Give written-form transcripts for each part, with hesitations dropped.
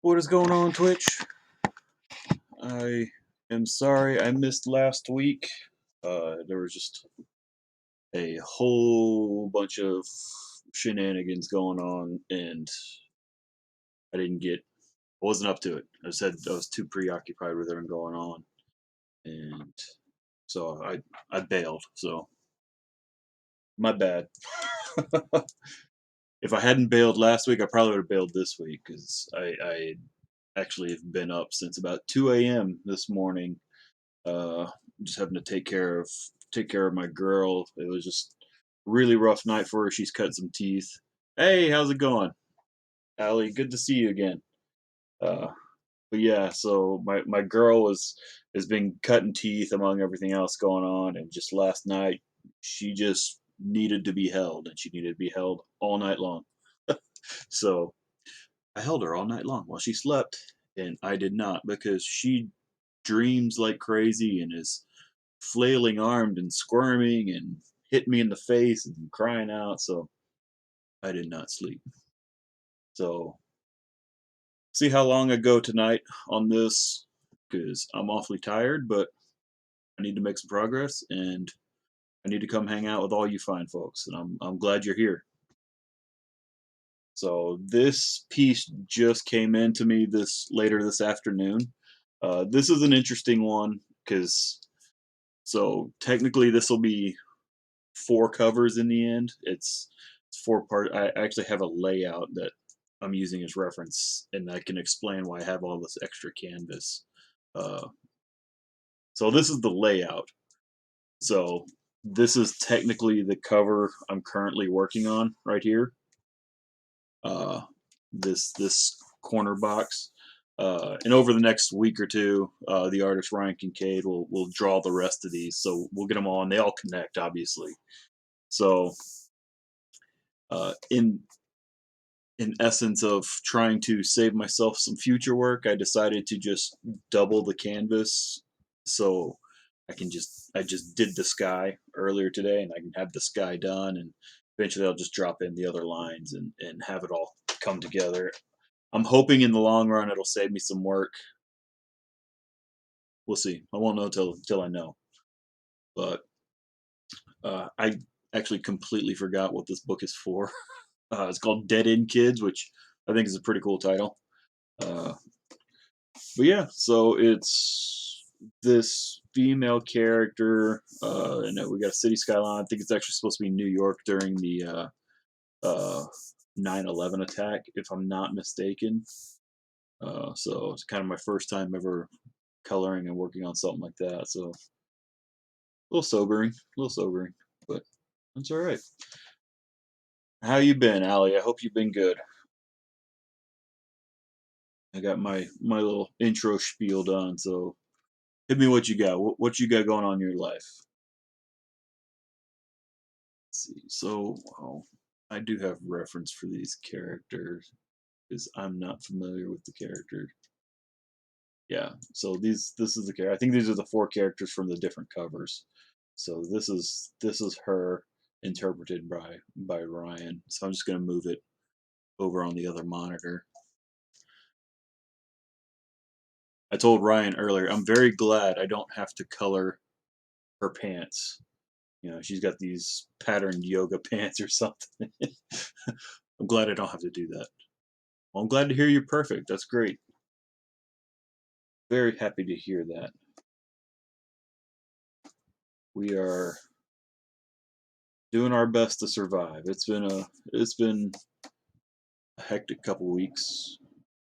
What is going on, Twitch? I am sorry I missed last week. There was just a whole bunch of shenanigans going on, and I didn't get, I wasn't up to it. I was too preoccupied with everything going on, and so I bailed. So my bad. If I hadn't bailed last week, I probably would have bailed this week because I actually have been up since about 2 a.m. this morning. Uh, just having to take care of my girl. It was just a really rough night for her. She's cut some teeth. Hey, how's it going, Allie? Good to see you again. Uh, but yeah, so my girl has been cutting teeth among everything else going on, and just last night she just needed to be held, and she needed to be held all night long. So I held her all night long while she slept, and I did not because she dreams like crazy and is flailing armed and squirming and hit me in the face and crying out. So I did not sleep. So see how long I go tonight on this because I'm awfully tired, but I need to make some progress and I need to come hang out with all you fine folks. And I'm glad you're here. So this piece just came in to me this later this afternoon. This is an interesting one because so technically this will be four covers in the end. It's four part. I actually have a layout that I'm using as reference, and I can explain why I have all this extra canvas. Uh, so this is the layout. So this is technically the cover I'm currently working on right here. Uh, this corner box. And over the next week or two, the artist Ryan Kincaid will draw the rest of these. So we'll get them all, and they all connect, obviously. So in essence of trying to save myself some future work, I decided to just double the canvas so I just did the sky earlier today and I can have the sky done and eventually I'll just drop in the other lines and have it all come together. I'm hoping in the long run it'll save me some work. We'll see. I won't know till I know. But I actually completely forgot what this book is for. It's called Dead End Kids, which I think is a pretty cool title. Uh, but yeah, so it's this female character, and we got a city skyline. I think it's actually supposed to be New York during the 9/11 attack, if I'm not mistaken. So it's kind of my first time ever coloring and working on something like that. So a little sobering, but that's all right. How you been, Allie? I hope you've been good. I got my little intro spiel done, so hit me what you got. What you got going on in your life? See. So, I do have reference for these characters because I'm not familiar with the character. Yeah. So this is the character. I think these are the four characters from the different covers. So this is her interpreted by Ryan. So I'm just gonna move it over on the other monitor. I told Ryan earlier, I'm very glad I don't have to color her pants. She's got these patterned yoga pants or something. I'm glad I don't have to do that. Well, I'm glad to hear you're perfect. That's great. Very happy to hear that. We are doing our best to survive. It's been a hectic couple weeks.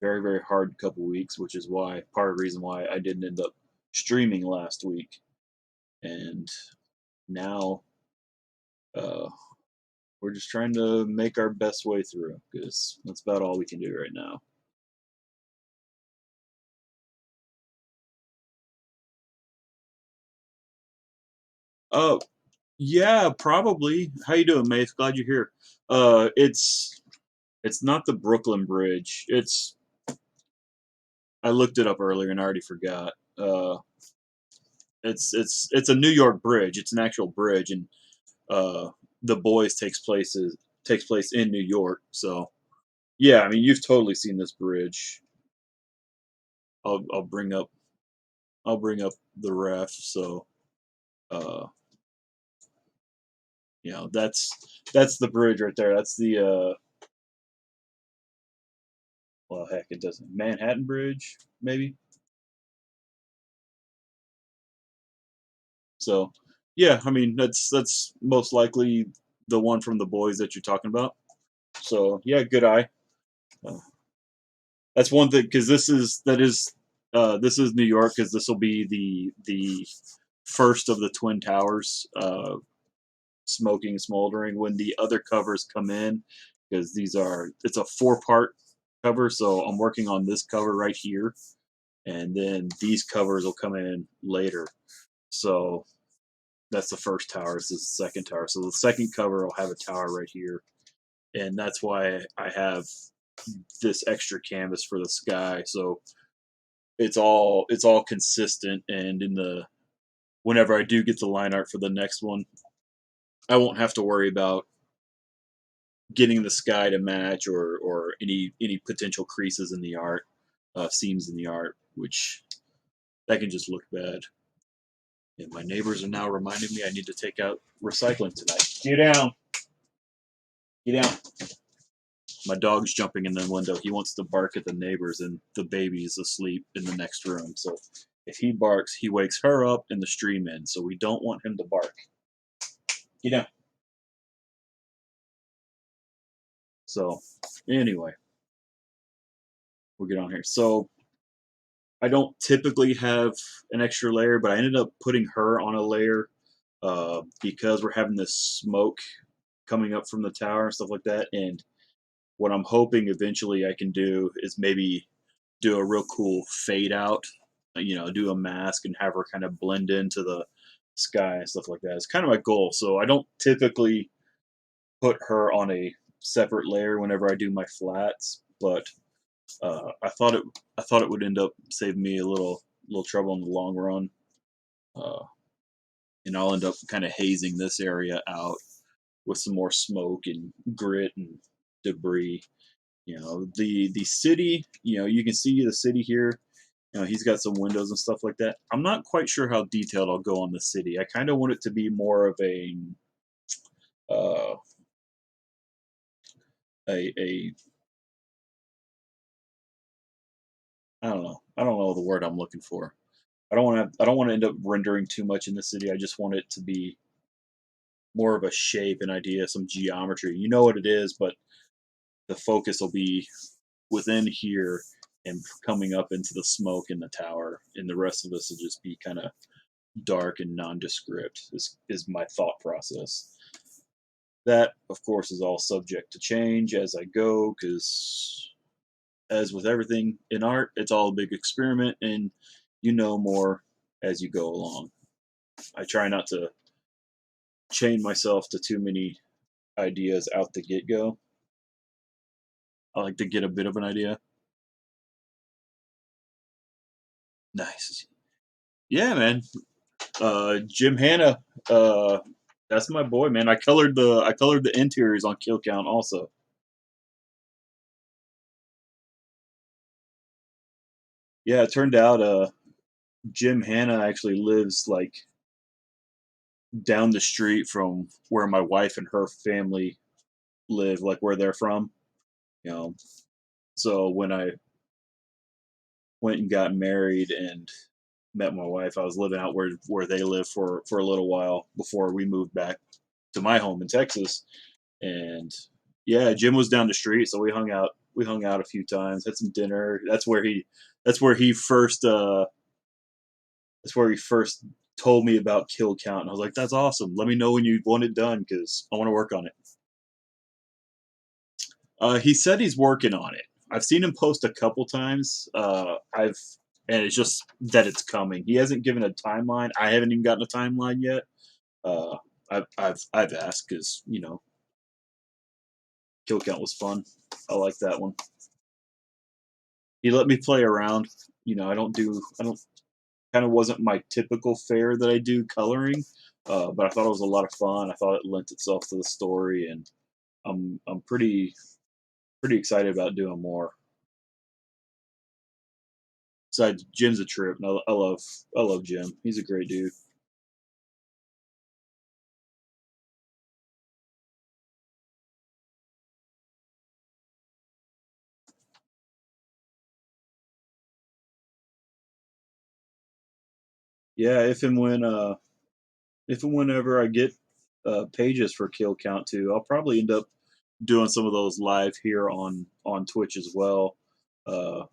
Very, very hard couple weeks, which is why part of the reason why I didn't end up streaming last week. And now uh, we're just trying to make our best way through because that's about all we can do right now. Oh, yeah, probably. How you doing, Mace? Glad you're here. It's not the Brooklyn Bridge. I looked it up earlier and I already forgot. It's a New York bridge. It's an actual bridge, and uh, the Boys takes place in New York. So yeah, I mean you've totally seen this bridge. I'll bring up the ref. So uh, that's the bridge right there. That's the well, heck, it doesn't Manhattan Bridge maybe. So yeah, I mean that's most likely the one from the boys that you're talking about. So yeah, good eye. Uh, that's one thing because this is New York because this will be the first of the twin towers smoking smoldering when the other covers come in because it's a four-part cover, so I'm working on this cover right here, and then these covers will come in later. So that's the first tower. This is the second tower. So the second cover will have a tower right here, and that's why I have this extra canvas for the sky. So it's all consistent, and in the whenever I do get the line art for the next one, I won't have to worry about getting the sky to match or any potential creases in the art, seams in the art, which that can just look bad. And my neighbors are now reminding me I need to take out recycling tonight. Get down, get down. My dog's jumping in the window. He wants to bark at the neighbors, and the baby's asleep in the next room. So if he barks, he wakes her up and the stream in. So we don't want him to bark. Get down. So anyway, we'll get on here. So I don't typically have an extra layer, but I ended up putting her on a layer because we're having this smoke coming up from the tower and stuff like that. And what I'm hoping eventually I can do is maybe do a real cool fade out, do a mask and have her kind of blend into the sky and stuff like that. It's kind of my goal. So I don't typically put her on a separate layer whenever I do my flats, but I thought it would end up saving me a little trouble in the long run, uh, and I'll end up kind of hazing this area out with some more smoke and grit and debris. The city. You can see the city here. He's got some windows and stuff like that. I'm not quite sure how detailed I'll go on the city. I kind of want it to be more of uh, a I don't know the word I'm looking for. I don't want to end up rendering too much in the city. I just want it to be more of a shape, an idea, some geometry. You know what it is, but the focus will be within here and coming up into the smoke in the tower, and the rest of this will just be kind of dark and nondescript. Is my thought process. That, of course, is all subject to change as I go, because as with everything in art, it's all a big experiment, and you know more as you go along. I try not to chain myself to too many ideas out the get go. I like to get a bit of an idea. Nice. Yeah, man. Jim Hanna. That's my boy, man. I colored the interiors on Kill Count also. Yeah, it turned out Jim Hanna actually lives like down the street from where my wife and her family live, like where they're from. You know, so when I went and got married and met my wife, I was living out where they live for a little while before we moved back to my home in Texas. And yeah, Jim was down the street, so we hung out. We hung out a few times, had some dinner. That's where he first that's where he first told me about Kill Count, and I was like, "That's awesome. Let me know when you want it done because I want to work on it." He said he's working on it. I've seen him post a couple times. And it's just that it's coming. He hasn't given a timeline. I haven't even gotten a timeline yet. Uh, I've asked because Kill Count was fun. I like that one. He let me play around. I don't kind of wasn't my typical fare that I do coloring, but I thought it was a lot of fun. I thought it lent itself to the story, and I'm pretty excited about doing more. besides Jim's a trip, and I love Jim. He's a great dude. Yeah, if and whenever I get pages for Kill Count too, I'll probably end up doing some of those live here on Twitch as well. Uh,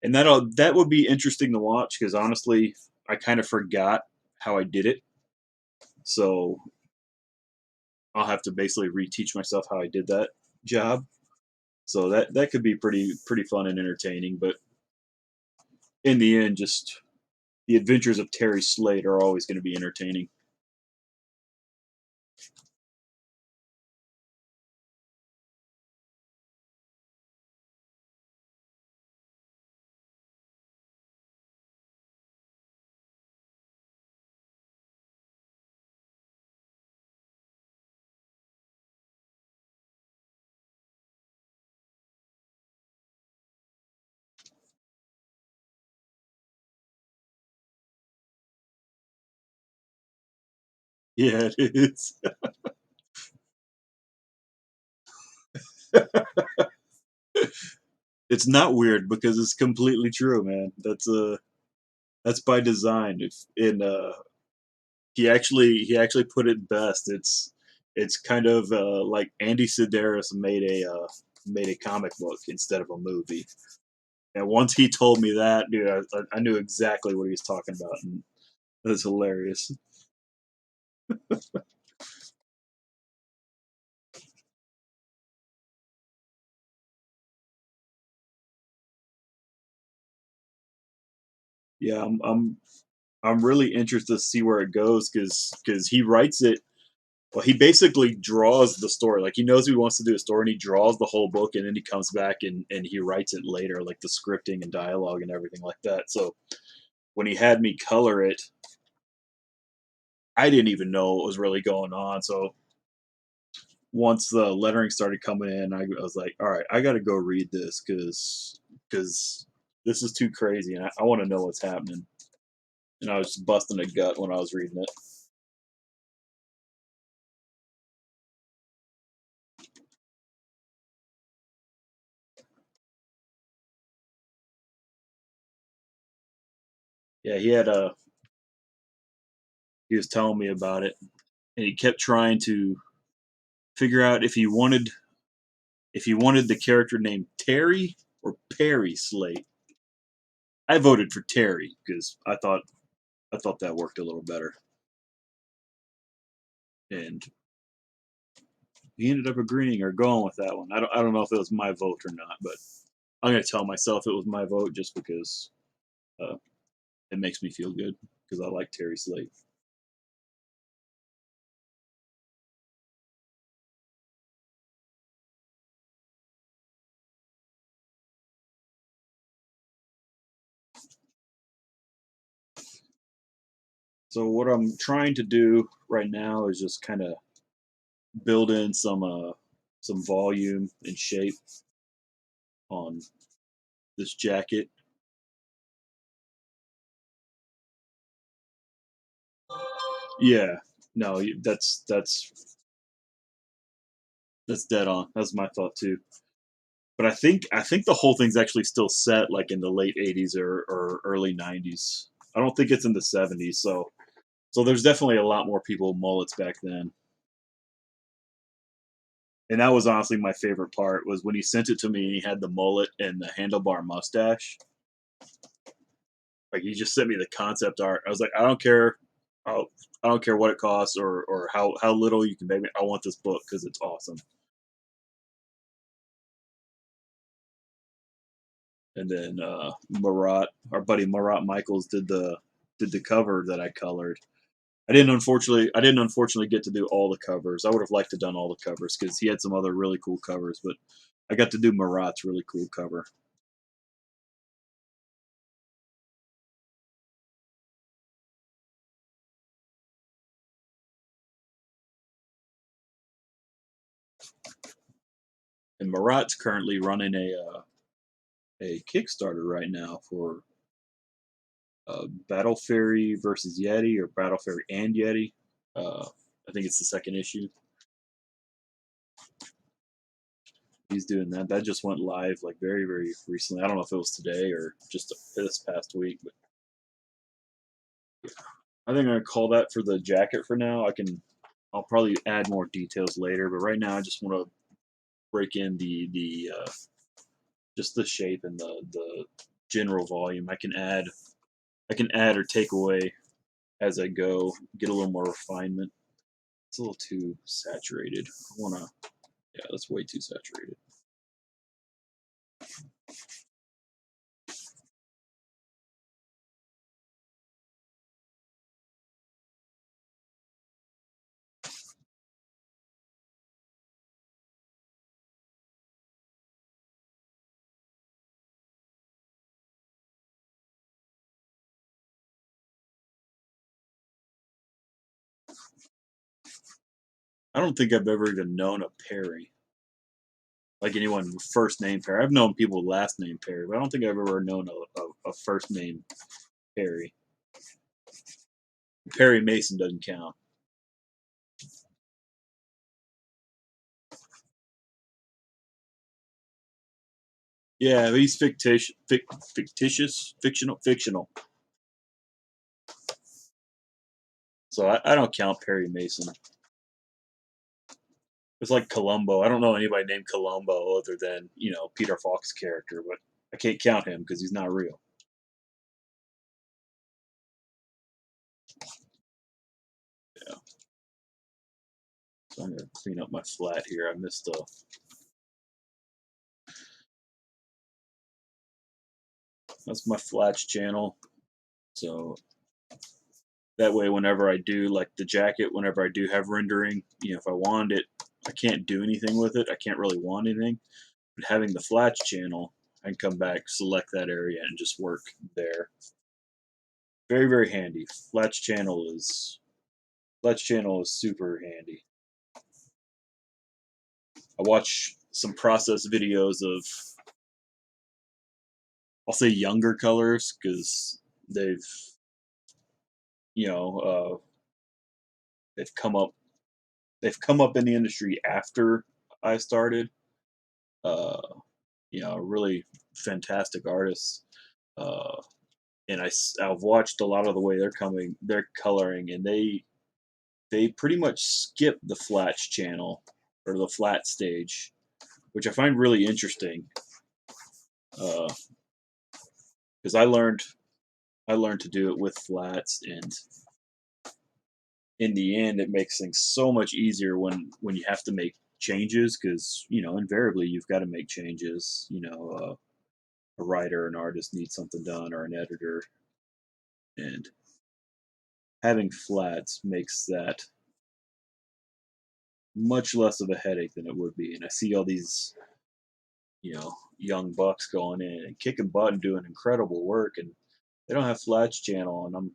and that would be interesting to watch because honestly, I kind of forgot how I did it, so I'll have to basically reteach myself how I did that job. So that could be pretty fun and entertaining. But in the end, just the adventures of Terry Slade are always going to be entertaining. Yeah, it is. It's not weird because it's completely true, man. That's by design. If in he actually put it best. It's kind of like Andy Sedaris made a comic book instead of a movie. And once he told me that, dude, I knew exactly what he was talking about, and it was hilarious. Yeah, I'm really interested to see where it goes because he writes it. Well, he basically draws the story. Like he knows he wants to do a story, and he draws the whole book, and then he comes back and he writes it later, like the scripting and dialogue and everything like that. So when he had me color it, I didn't even know what was really going on. So once the lettering started coming in, I was like, all right, I got to go read this because this is too crazy, and I want to know what's happening. And I was just busting a gut when I was reading it. Yeah, he was telling me about it, and he kept trying to figure out if he wanted the character named Terry or Perry Slate. I voted for Terry because I thought that worked a little better, and he ended up agreeing or going with that one. I don't know if it was my vote or not, but I'm gonna tell myself it was my vote just because uh, it makes me feel good because I like Terry Slate. So what I'm trying to do right now is just kind of build in some volume and shape on this jacket. Yeah, no, that's dead on. That's my thought too. But I think the whole thing's actually still set like in the late '80s or early '90s. I don't think it's in the '70s. So there's definitely a lot more people with mullets back then. And that was honestly my favorite part was when he sent it to me and he had the mullet and the handlebar mustache. Like he just sent me the concept art. I was like, I don't care. I'll, I don't care what it costs or how little you can make me. I want this book because it's awesome. And then Marat, our buddy Marat Michaels, did the cover that I colored. I didn't unfortunately get to do all the covers. I would have liked to done all the covers because he had some other really cool covers, but I got to do Marat's really cool cover. And Marat's currently running a Kickstarter right now for Battle Fairy versus Yeti, or Battle Fairy and Yeti. I think it's the second issue. He's doing that. That just went live like very, very recently. I don't know if it was today or just this past week, but I think I'm gonna call that for the jacket for now. I'll probably add more details later, but right now I just want to break in the just the shape and the general volume. I can add or take away as I go, get a little more refinement. It's a little too saturated. I wanna, yeah, that's way too saturated. I don't think I've ever even known a Perry, like anyone with first name Perry. I've known people with last name Perry, but I don't think I've ever known a first name Perry. Perry Mason doesn't count. Yeah, but he's fictional. So I don't count Perry Mason. It's like Columbo. I don't know anybody named Columbo other than Peter Falk's character, but I can't count him because he's not real. Yeah. So I'm gonna clean up my flat here. I missed a. That's my flats channel. So that way, whenever I do like the jacket, whenever I do have rendering, if I want it, I can't do anything with it. I can't really want anything. But having the flats channel, I can come back, select that area, and just work there. Very, very handy. Flats channel is super handy. I watch some process videos of, I'll say, younger colors because they've you know they've come up in the industry after I started. Uh, really fantastic artists. Uh, and I've watched a lot of the way they're coloring, and they pretty much skip the flats channel or the flat stage, which I find really interesting. Because I learned to do it with flats, and in the end, it makes things so much easier when you have to make changes. Because invariably you've got to make changes. A writer, an artist needs something done, or an editor, and having flats makes that much less of a headache than it would be. And I see all these young bucks going in and kicking butt and doing incredible work, and they don't have flats channel, and I'm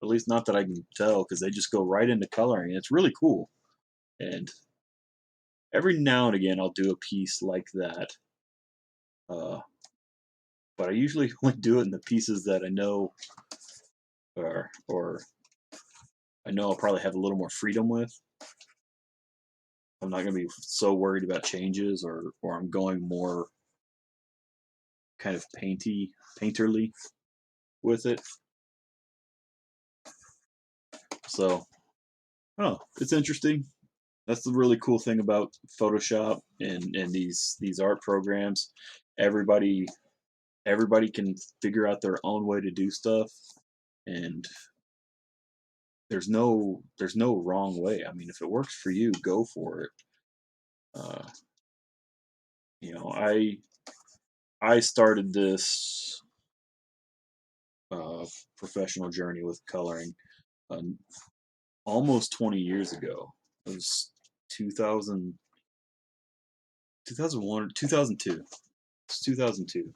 at least not that I can tell because they just go right into coloring. And it's really cool. And every now and again, I'll do a piece like that. Uh, but I usually only do it in the pieces that I know, or I know I'll probably have a little more freedom with. I'm not going to be so worried about changes, or I'm going more kind of painterly with it. So I don't know. It's interesting. That's the really cool thing about Photoshop and these art programs. Everybody everybody can figure out their own way to do stuff, and there's no wrong way. I mean, if it works for you, go for it. Uh, you know, I started this uh, professional journey with coloring uh, almost 20 years ago. It was 2000, 2001, 2002. It's 2002,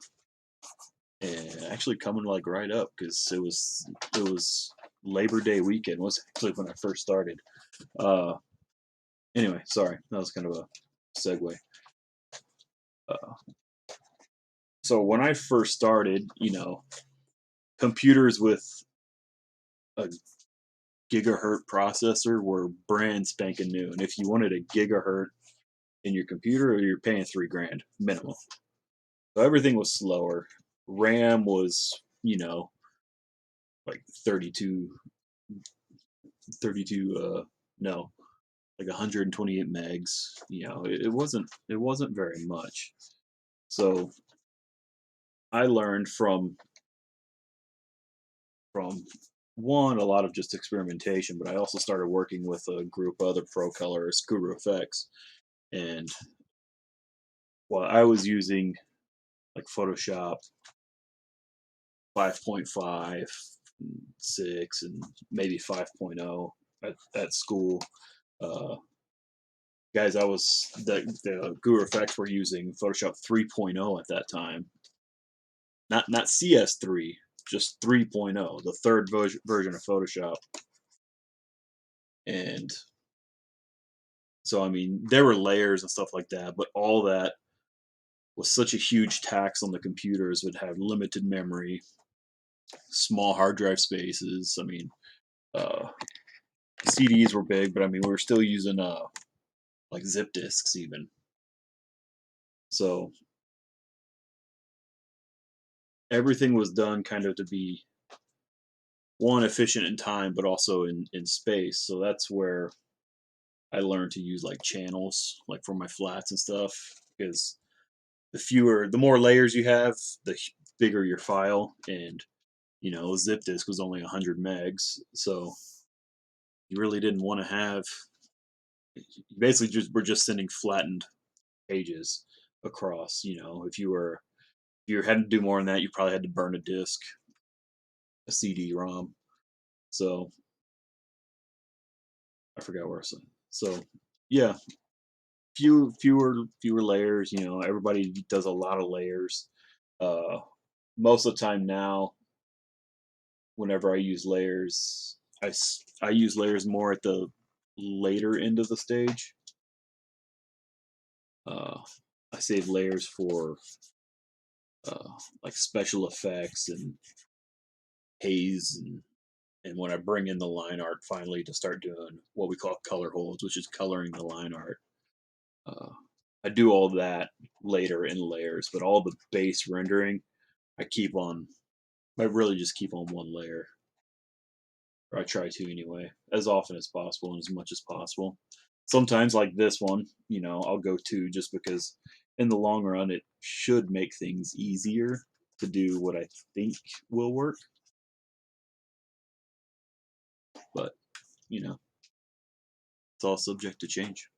and actually coming like right up because it was Labor Day weekend was actually when I first started. Uh, anyway, sorry, that was kind of a segue. Uh, So when I first started, computers with a gigahertz processor were brand spanking new, and if you wanted a gigahertz in your computer, you're paying 3 grand minimum. So everything was slower. RAM was, like 32, no, like 128 megs. It wasn't very much. So I learned from one, a lot of just experimentation, but I also started working with a group of other pro colorists, Guru Effects, and while I was using like Photoshop 5.5, 6, and maybe 5.0 at school. Uh, Guys, the Guru Effects were using Photoshop 3.0 at that time, not CS3, just 3.0, the third version of Photoshop. And so, I mean, there were layers and stuff like that, but all that was such a huge tax on the computers. Would have limited memory, small hard drive spaces. I mean, uh, CDs were big, but I mean, we were still using like zip disks even. So everything was done kind of to be one, efficient in time, but also in space. So that's where I learned to use like channels, like for my flats and stuff, because the more layers you have, the bigger your file, and zip disk was only 100 megs, so you really didn't want to have. You basically just were just sending flattened pages across. If you had to do more than that, you probably had to burn a disk, a CD-ROM. So I forgot where I said. So yeah, fewer layers. Everybody does a lot of layers. Uh, Most of the time now, whenever I use layers, I use layers more at the later end of the stage. Uh, I save layers for uh, like special effects and haze, and when I bring in the line art finally to start doing what we call color holds, which is coloring the line art. Uh, I do all that later in layers, but all the base rendering I keep on. I really just keep on one layer, or I try to anyway, as often as possible and as much as possible. Sometimes, like this one, I'll go two just because in the long run it should make things easier to do what I think will work. But, it's all subject to change.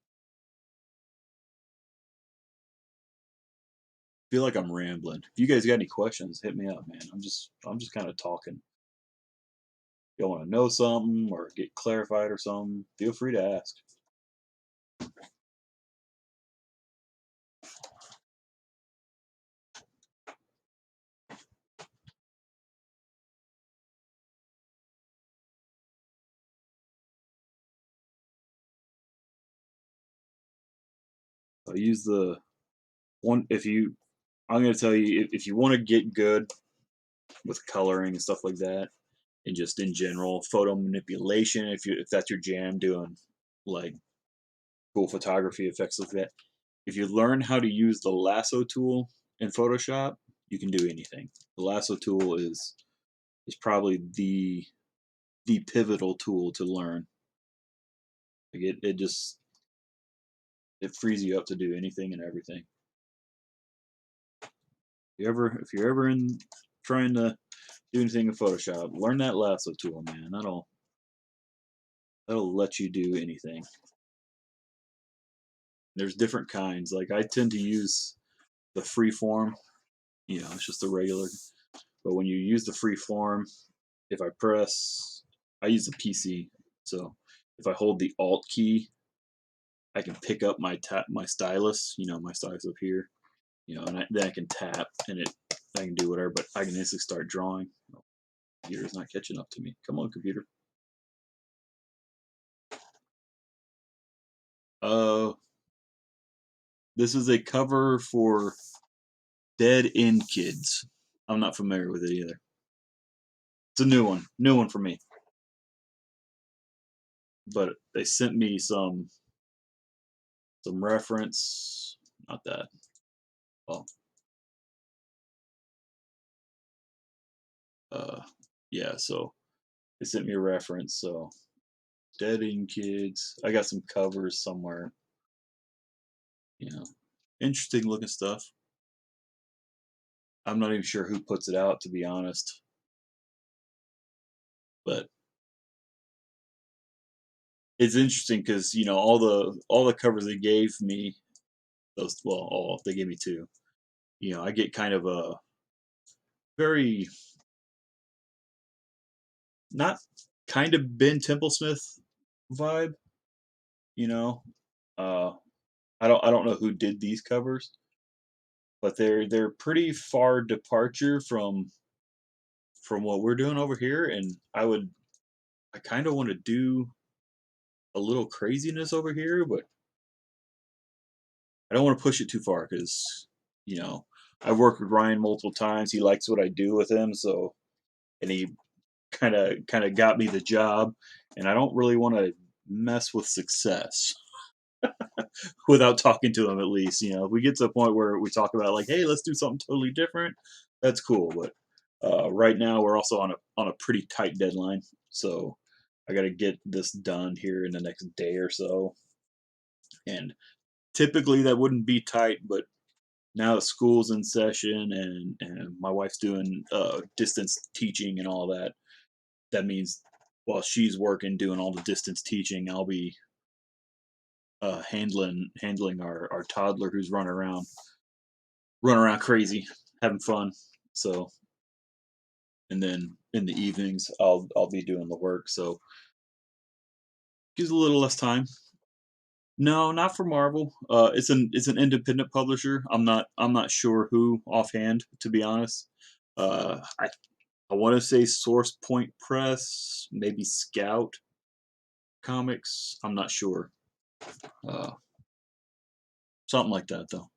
Feel like I'm rambling. If you guys got any questions, hit me up, man. I'm just kind of talking. You want to know something or get clarified or something, feel free to ask. I use the one if you. I'm going to tell you if you want to get good with coloring and stuff like that, and just in general photo manipulation. If that's your jam, doing like cool photography effects like that. If you learn how to use the lasso tool in Photoshop, you can do anything. The lasso tool is probably the pivotal tool to learn. Like it frees you up to do anything and everything. If you're ever in trying to do anything in Photoshop, learn that lasso tool, man. That'll let you do anything. There's different kinds. Like I tend to use the free form. It's just a regular. But when you use the free form, if I use a PC. So if I hold the Alt key, I can pick up my stylus. My stylus up here. And then I can tap, and I can do whatever. But I can instantly start drawing. Oh, computer's not catching up to me. Come on, computer. Uh, this is a cover for Dead End Kids. I'm not familiar with it either. It's a new one for me. But they sent me some reference. Not that. Well, uh, yeah. So they sent me a reference. So Dead End Kids. I got some covers somewhere. You know, interesting looking stuff. I'm not even sure who puts it out, to be honest. But it's interesting because all the covers they gave me, those well, all they gave me two. I get kind of a very not kind of Ben Templesmith vibe. You know, uh, I don't know who did these covers, but they're pretty far departure from what we're doing over here, and I kind of want to do a little craziness over here, but I don't want to push it too far because you know I've worked with Ryan multiple times. He likes what I do with him, so and he kind of got me the job, and I don't really want to mess with success without talking to him at least. If we get to a point where we talk about like, hey, let's do something totally different, that's cool. But right now we're also on a pretty tight deadline, so I got to get this done here in the next day or so. And typically that wouldn't be tight, but now that school's in session and my wife's doing distance teaching and all that, that means while she's working doing all the distance teaching, I'll be handling our toddler who's running around crazy, having fun. So and then in the evenings I'll be doing the work. So gives a little less time. No, not for Marvel. It's an independent publisher. I'm not sure who offhand, to be honest. I want to say Source Point Press, maybe Scout Comics. I'm not sure. Uh, Something like that though.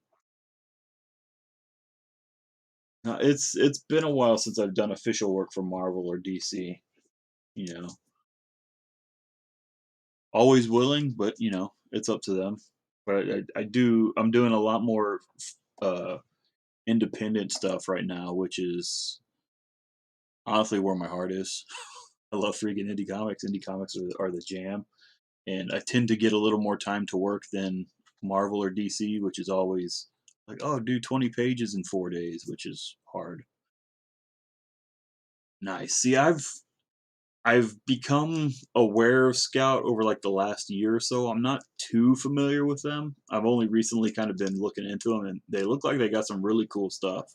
It's been a while since I've done official work for Marvel or DC. You know, always willing, but it's up to them. But I'm doing a lot more uh, independent stuff right now, which is honestly where my heart is. I love freaking indie comics. Indie comics are the jam, and I tend to get a little more time to work than Marvel or DC, which is always like, oh, do 20 pages in 4 days, which is hard. Nice. See, I've become aware of Scout over like the last year or so. I'm not too familiar with them. I've only recently kind of been looking into them, and they look like they got some really cool stuff.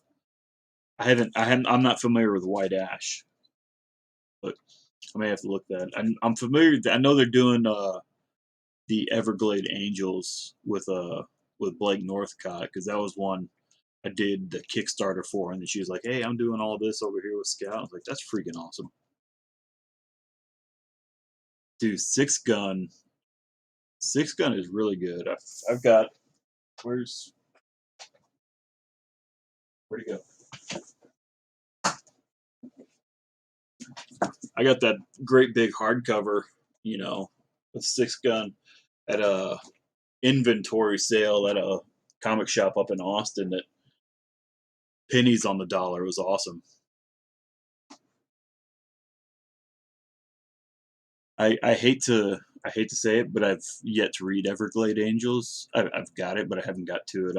I'm not familiar with White Ash, but I may have to look that. I'm familiar. I know they're doing the Everglade Angels with Blake Northcott because that was one I did the Kickstarter for, and then she was like, "Hey, I'm doing all this over here with Scout." I was like, "That's freaking awesome, dude!" Six Gun is really good. I've got where's where'd he go? I got that great big hardcover, with Six Gun at a inventory sale at a comic shop up in Austin at pennies on the dollar. It was awesome. I hate to say it, but I've yet to read Everglade Angels. I've got it, but I haven't got to it.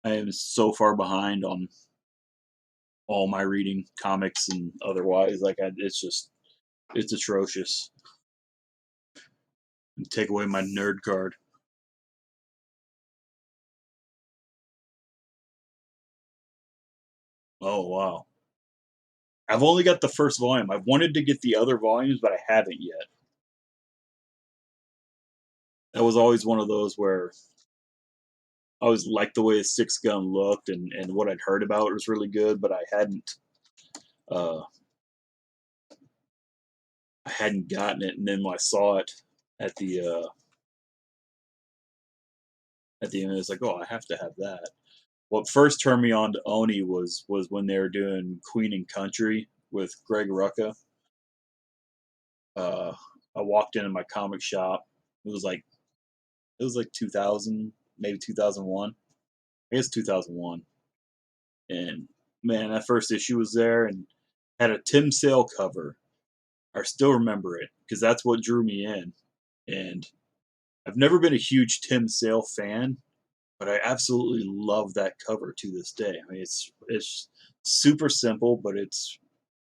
I am so far behind on all my reading, comics and otherwise. Like it's atrocious. And take away my nerd card. Oh wow. I've only got the first volume. I've wanted to get the other volumes, but I haven't yet. That was always one of those where I always liked the way a Six Gun looked and what I'd heard about it was really good, but uh I hadn't gotten it, and then when I saw it at the uh at the end, it's like, oh, I have to have that. What first turned me on to Oni was when they were doing Queen and Country with Greg Rucka. Uh, I walked into my comic shop. It was like it was like 2000, maybe 2001. I guess 2001. And man, that first issue was there and had a Tim Sale cover. I still remember it because that's what drew me in. And I've never been a huge Tim Sale fan, but I absolutely love that cover to this day. I mean, it's super simple, but it's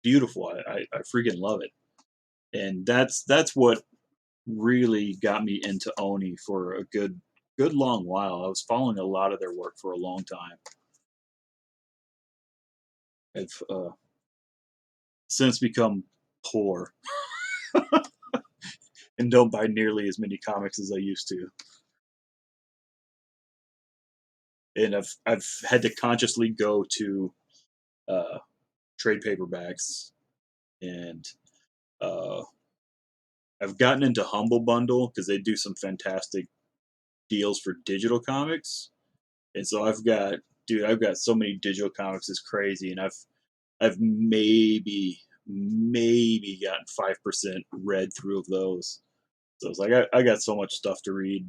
beautiful. I freaking love it. And that's what really got me into Oni for a good long while. I was following a lot of their work for a long time. I've since become poor and don't buy nearly as many comics as I used to. And I've had to consciously go to uh, trade paperbacks, and uh, I've gotten into Humble Bundle because they do some fantastic deals for digital comics. And so I've got so many digital comics, it's crazy, and I've maybe gotten 5% read through of those. So it's like I got so much stuff to read,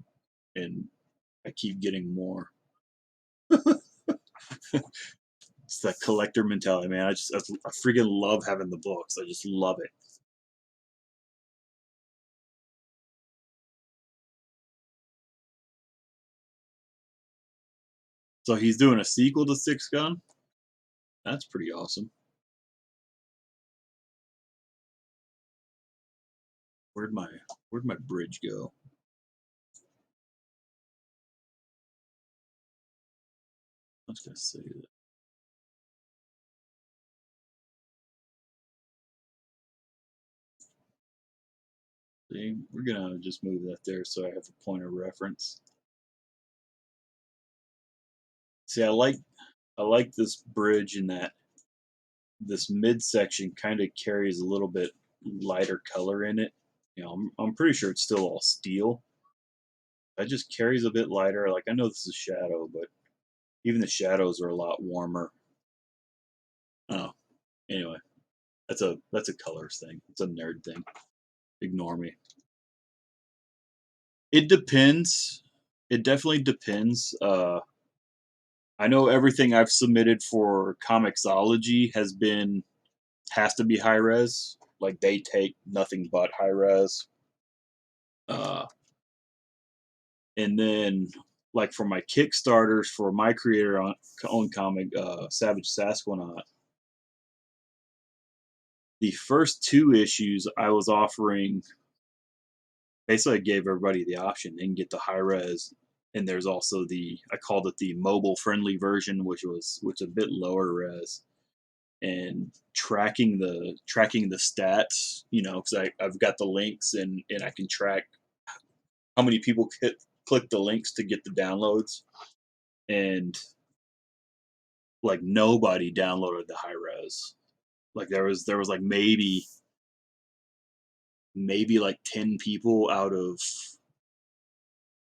and I keep getting more. It's that collector mentality, man. I freaking love having the books. I just love it. So he's doing a sequel to Six Gun. That's pretty awesome. Where'd my where'd my bridge go? I was gonna say that. See, we're gonna just move that there so I have a point of reference. See, I like this bridge in that this midsection kind of carries a little bit lighter color in it. You know, I'm pretty sure it's still all steel. That just carries a bit lighter. Like I know this is shadow, but even the shadows are a lot warmer. Oh, anyway, that's a colors thing. It's a nerd thing. Ignore me. It depends. It definitely depends. I know everything I've submitted for Comixology has to be high res. Like they take nothing but high res. Uh, and then like for my Kickstarters for my creator on own comic, Savage Sasquatch, the first two issues I was offering. Basically, I gave everybody the option. They can get the high res, and there's also the I called it the mobile friendly version, which a bit lower res, and tracking the stats. You know, because I've got the links and I can track how many people click the links to get the downloads, and like nobody downloaded the high res. Like there was like maybe like 10 people out of,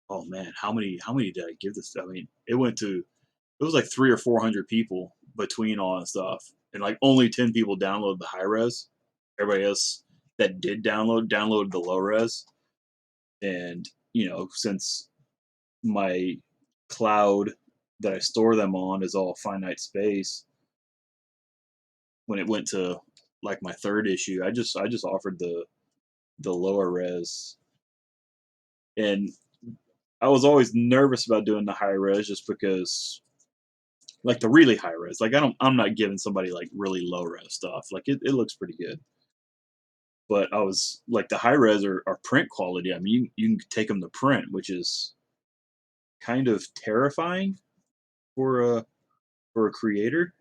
oh man, how many did I give this? I mean, it was like 300 or 400 people between all that stuff, and like only 10 people downloaded the high res. Everybody else that did downloaded the low res. And since my cloud that I store them on is all finite space, when it went to like my third issue, I just offered the lower res. And I was always nervous about doing the high res just because like the really high res. Like I'm not giving somebody like really low res stuff. Like it looks pretty good. But I was like the high res are print quality. I mean you can take them to print, which is kind of terrifying for a creator.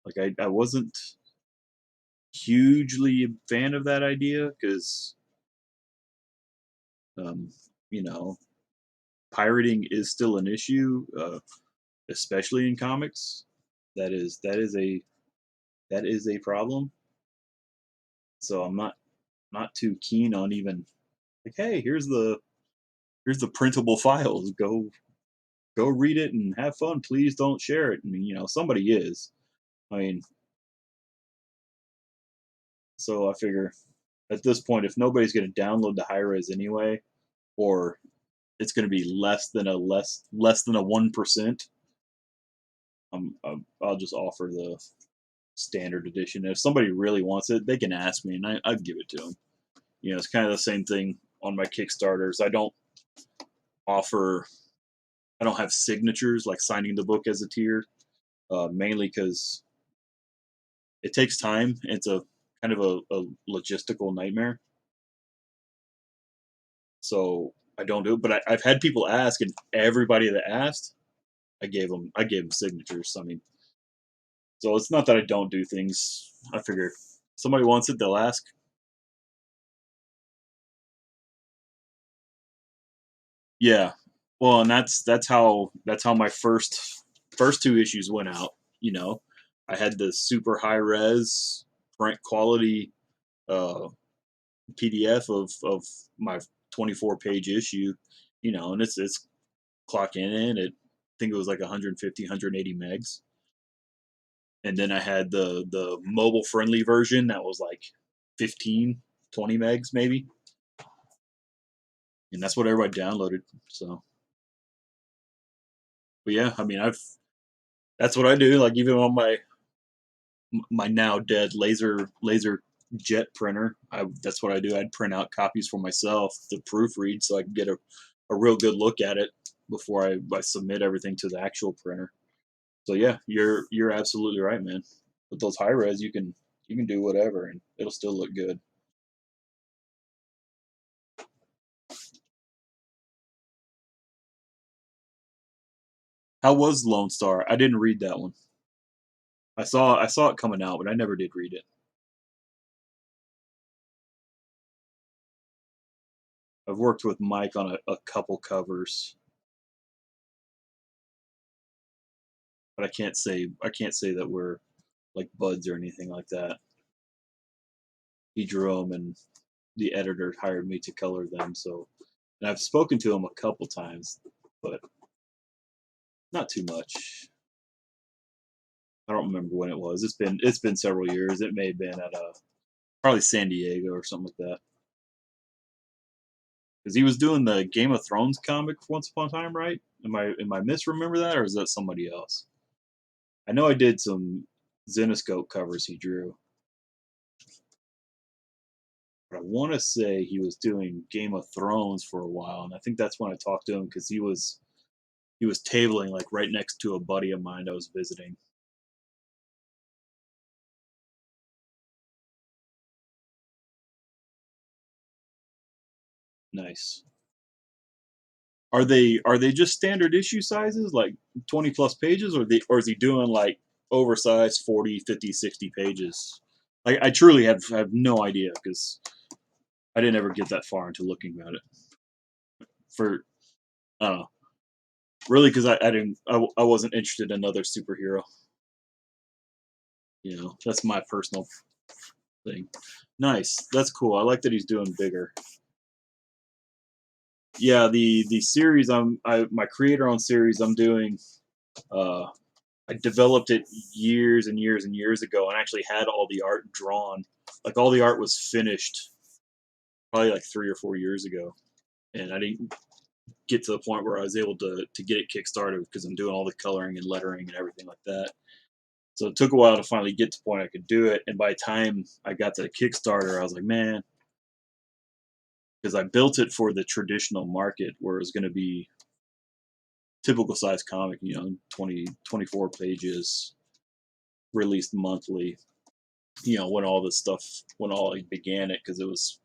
Like I wasn't hugely a fan of that idea because um, you know pirating is still an issue, especially in comics. That is a problem. So I'm not too keen on even like, hey, here's the printable files. Go. go read it and have fun. Please don't share it. And somebody is. I mean, so I figure at this point, if nobody's going to download the high res anyway, or it's going to be less than a 1%, I'll just offer the standard edition. If somebody really wants it, they can ask me, and I'd give it to them. It's kind of the same thing on my Kickstarters. Offer, I don't have signatures like signing the book as a tier, mainly because it takes time. It's a kind of a logistical nightmare. So I don't do it. But I've had people ask, and everybody that asked, I gave them signatures. I mean, so it's not that I don't do things. I figure if somebody wants it, they'll ask. Yeah. Well, and that's how my first two issues went out. You know, I had the super high res print quality uh, PDF of my 24-page issue. And it's clocking in at, I think it was like 150, 180 megs. And then I had the mobile friendly version that was like 15, 20 megs maybe, and that's what everybody downloaded. So, but yeah, I mean, I've that's what I do. Like even on my now dead laser jet printer, that's what I do. I'd print out copies for myself to proofread so I can get a real good look at it before I submit everything to the actual printer. So yeah, you're absolutely right, man. With those high res, you can do whatever and it'll still look good. How was Lone Star? I didn't read that one. I saw it coming out, but I never did read it. I've worked with Mike on a couple covers, but I can't say that we're like buds or anything like that. He drew them, and the editor hired me to color them. So, and I've spoken to him a couple times, but not too much. I don't remember when it was. It's been several years. It may have been at probably San Diego or something like that. Because he was doing the Game of Thrones comic once upon a time, right? Am I misremember that, or is that somebody else? I know I did some Zenoscope covers he drew, but I want to say he was doing Game of Thrones for a while, and I think that's when I talked to him because he was tabling like right next to a buddy of mine I was visiting. Nice. Are they just standard issue sizes, like 20 plus pages, or is he doing like oversized 40, 50, 60 pages? I truly have no idea because I didn't ever get that far into looking at it. For I don't know, really, because I didn't I wasn't interested in another superhero. That's my personal thing. Nice, that's cool. I like that he's doing bigger. Yeah, the series my creator on series I'm doing. Uh, I developed it years and years and years ago, and actually had all the art drawn. Like all the art was finished probably like 3 or 4 years ago, and I didn't get to the point where I was able to get it kickstarted because I'm doing all the coloring and lettering and everything like that. So it took a while to finally get to the point I could do it. And by the time I got to the Kickstarter, I was like, man, because I built it for the traditional market where it was going to be typical size comic, 20, 24 pages, released monthly, when all like began it, because it was,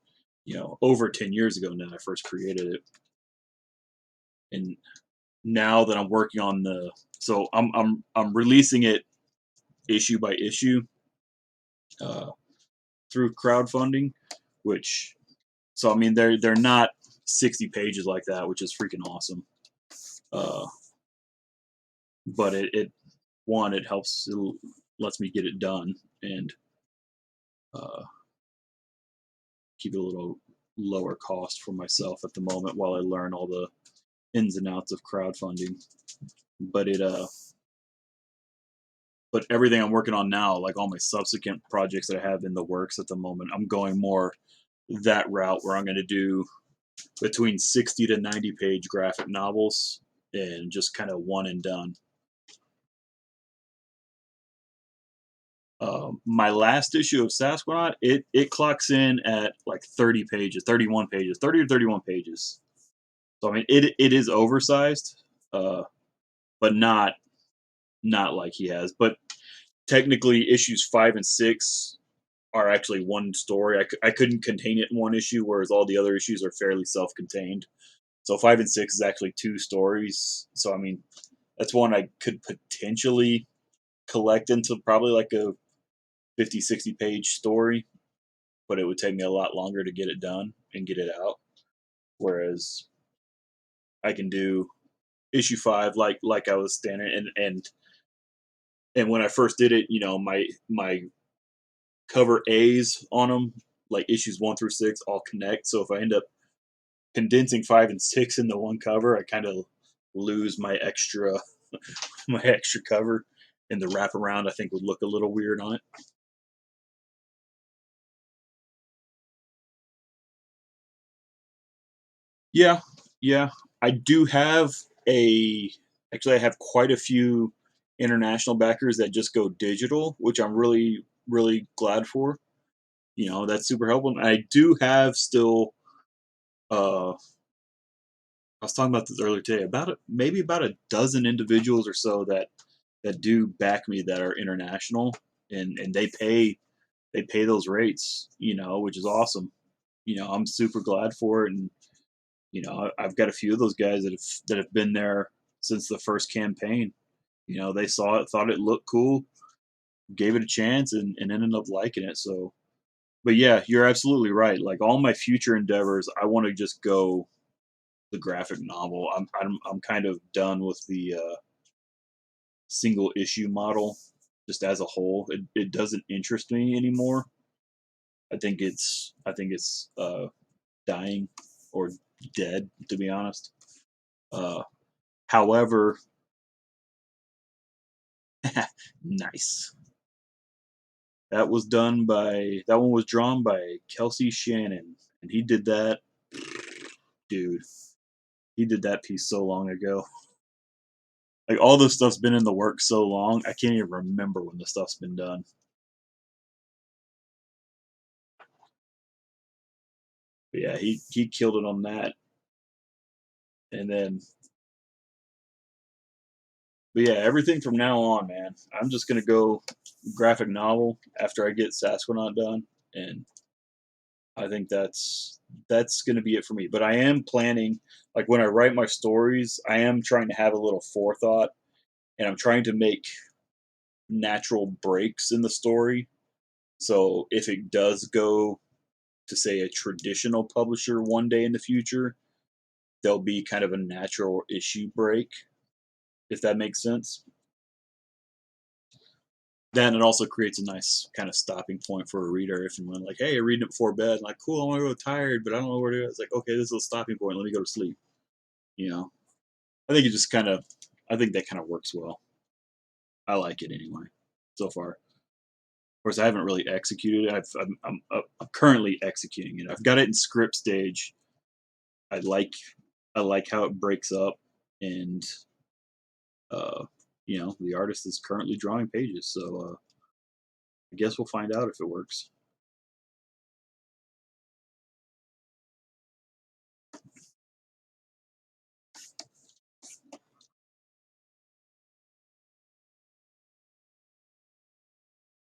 over 10 years ago now I first created it. And now that I'm working on so I'm releasing it issue by issue, uh, through crowdfunding, which, so I mean, they're not 60 pages like that, which is freaking awesome. Uh, but it helps, it lets me get it done and uh, keep it a little lower cost for myself at the moment while I learn all ins and outs of crowdfunding. But but everything I'm working on now, like all my subsequent projects that I have in the works at the moment, I'm going more that route where I'm going to do between 60 to 90 page graphic novels and just kind of one and done. My last issue of Sasquatch, it clocks in at like 30 pages, 31 pages, 30 or 31 pages. So I mean, it is oversized, uh, but not like he has. But technically, issues 5 and 6 are actually one story. I couldn't contain it in one issue, whereas all the other issues are fairly self-contained. So 5 and 6 is actually two stories. So I mean, that's one I could potentially collect into probably like a 50, 60 page story, but it would take me a lot longer to get it done and get it out. Whereas I can do issue 5 like I was standing and when I first did it, my cover A's on them, like issues 1 through 6, all connect. So if I end up condensing 5 and 6 into one cover, I kind of lose my extra my extra cover, and the wraparound I think would look a little weird on it. Yeah, yeah. I do have a actually I have quite a few international backers that just go digital, which I'm really glad for. That's super helpful. And I do have still I was talking about this earlier today, maybe about a dozen individuals or so that do back me that are international, and they pay those rates, which is awesome. I'm super glad for it, and I've got a few of those guys that have been there since the first campaign. They saw it, thought it looked cool, gave it a chance, and ended up liking it. So, but yeah, you're absolutely right. Like all my future endeavors, I want to just go the graphic novel. I'm kind of done with the single issue model, just as a whole. It doesn't interest me anymore. I think it's dying or dead, to be honest. Uh, However, nice. That one was drawn by Kelsey Shannon, and he did that, dude. He did that piece so long ago. Like all this stuff's been in the works so long, I can't even remember when the stuff's been done. But yeah, he killed it on that, and then but yeah, everything from now on, man. I'm just gonna go graphic novel after I get Sasquatch done, and I think that's gonna be it for me. But I am planning, like when I write my stories, I am trying to have a little forethought, and I'm trying to make natural breaks in the story. So if it does go to say a traditional publisher one day in the future, there'll be kind of a natural issue break, if that makes sense. Then it also creates a nice kind of stopping point for a reader if and when, like, hey, you're reading it before bed, like, cool, I want to go tired, but I don't know where to go. It's like, okay, this is a stopping point. Let me go to sleep. You know, I think it just kind of, I think that kind of works well. I like it anyway, so far. Of course, I haven't really executed it. I'm currently executing it. I've got it in script stage. I like, I like how it breaks up, and uh, the artist is currently drawing pages. So I guess we'll find out if it works.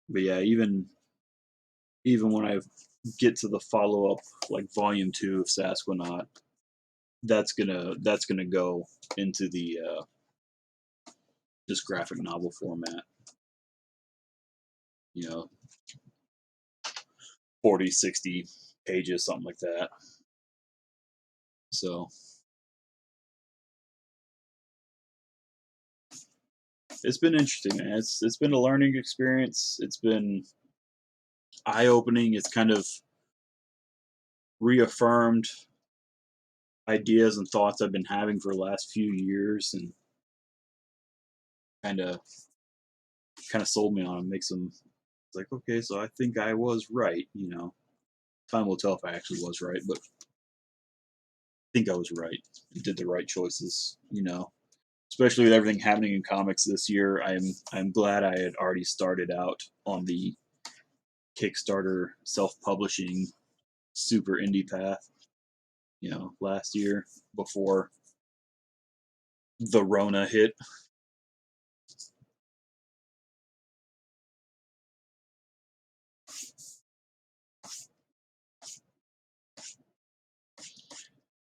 But yeah, even when I get to the follow up, like volume 2 of Sasquatch, that's gonna go into the just graphic novel format. You know, 40, 60 pages, something like that. So it's been interesting, man. It's been a learning experience. It's been eye opening. It's kind of reaffirmed ideas and thoughts I've been having for the last few years, and kind of kind of sold me on them. Makes them it's like, okay, so I think I was right. Time will tell if I actually was right, but I think I was right. I did the right choices. Especially with everything happening in comics this year. I'm glad I had already started out on the Kickstarter self-publishing super indie path. Last year before the Rona hit.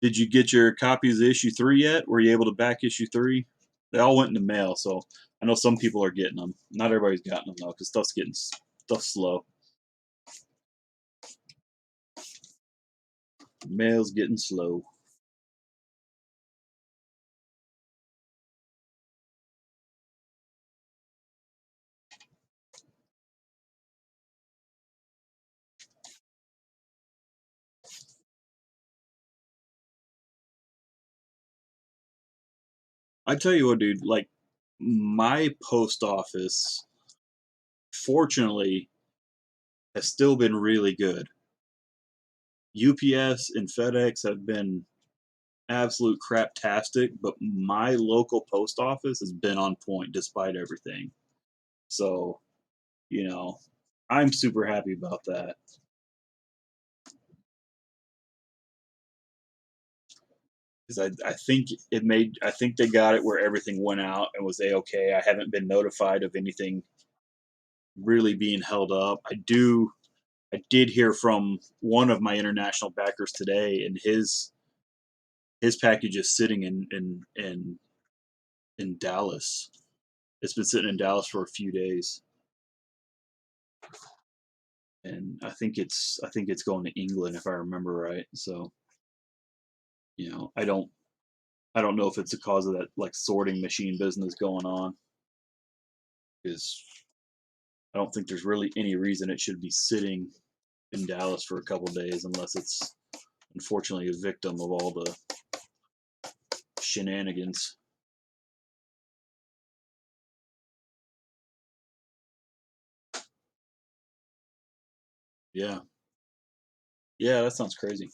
Did you get your copies of issue 3 yet? Were you able to back issue 3? They all went in the mail, so I know some people are getting them. Not everybody's gotten them though, because stuff's slow. Mail's getting slow. I tell you what, dude. Like my post office, fortunately, has still been really good. UPS and FedEx have been absolute craptastic, but my local post office has been on point despite everything. So, you know, I'm super happy about that. Because I think they got it where everything went out and was a-okay. I haven't been notified of anything really being held up. I did hear from one of my international backers today, and his package is sitting in Dallas. It's been sitting in Dallas for a few days, and I think it's going to England if I remember right. So I don't know if it's a cause of that like sorting machine business going on. Is I don't think there's really any reason it should be sitting in Dallas for a couple days unless it's unfortunately a victim of all the shenanigans. Yeah, yeah, that sounds crazy.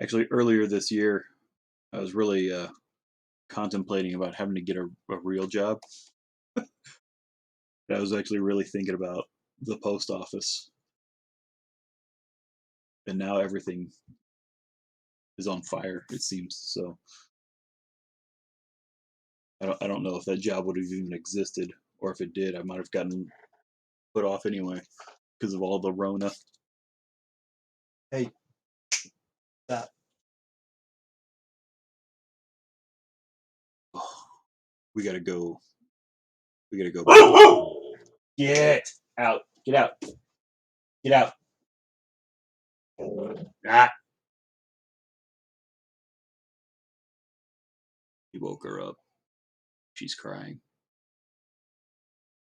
Actually, earlier this year, I was really contemplating about having to get a real job. I was actually really thinking about the post office, and now everything is on fire. It seems so. I don't know if that job would have even existed, or if it did, I might have gotten put off anyway because of all the Rona. Hey, stop. Oh, we gotta go. We gotta go. Get out. Get out. Get out. Ah. He woke her up. She's crying.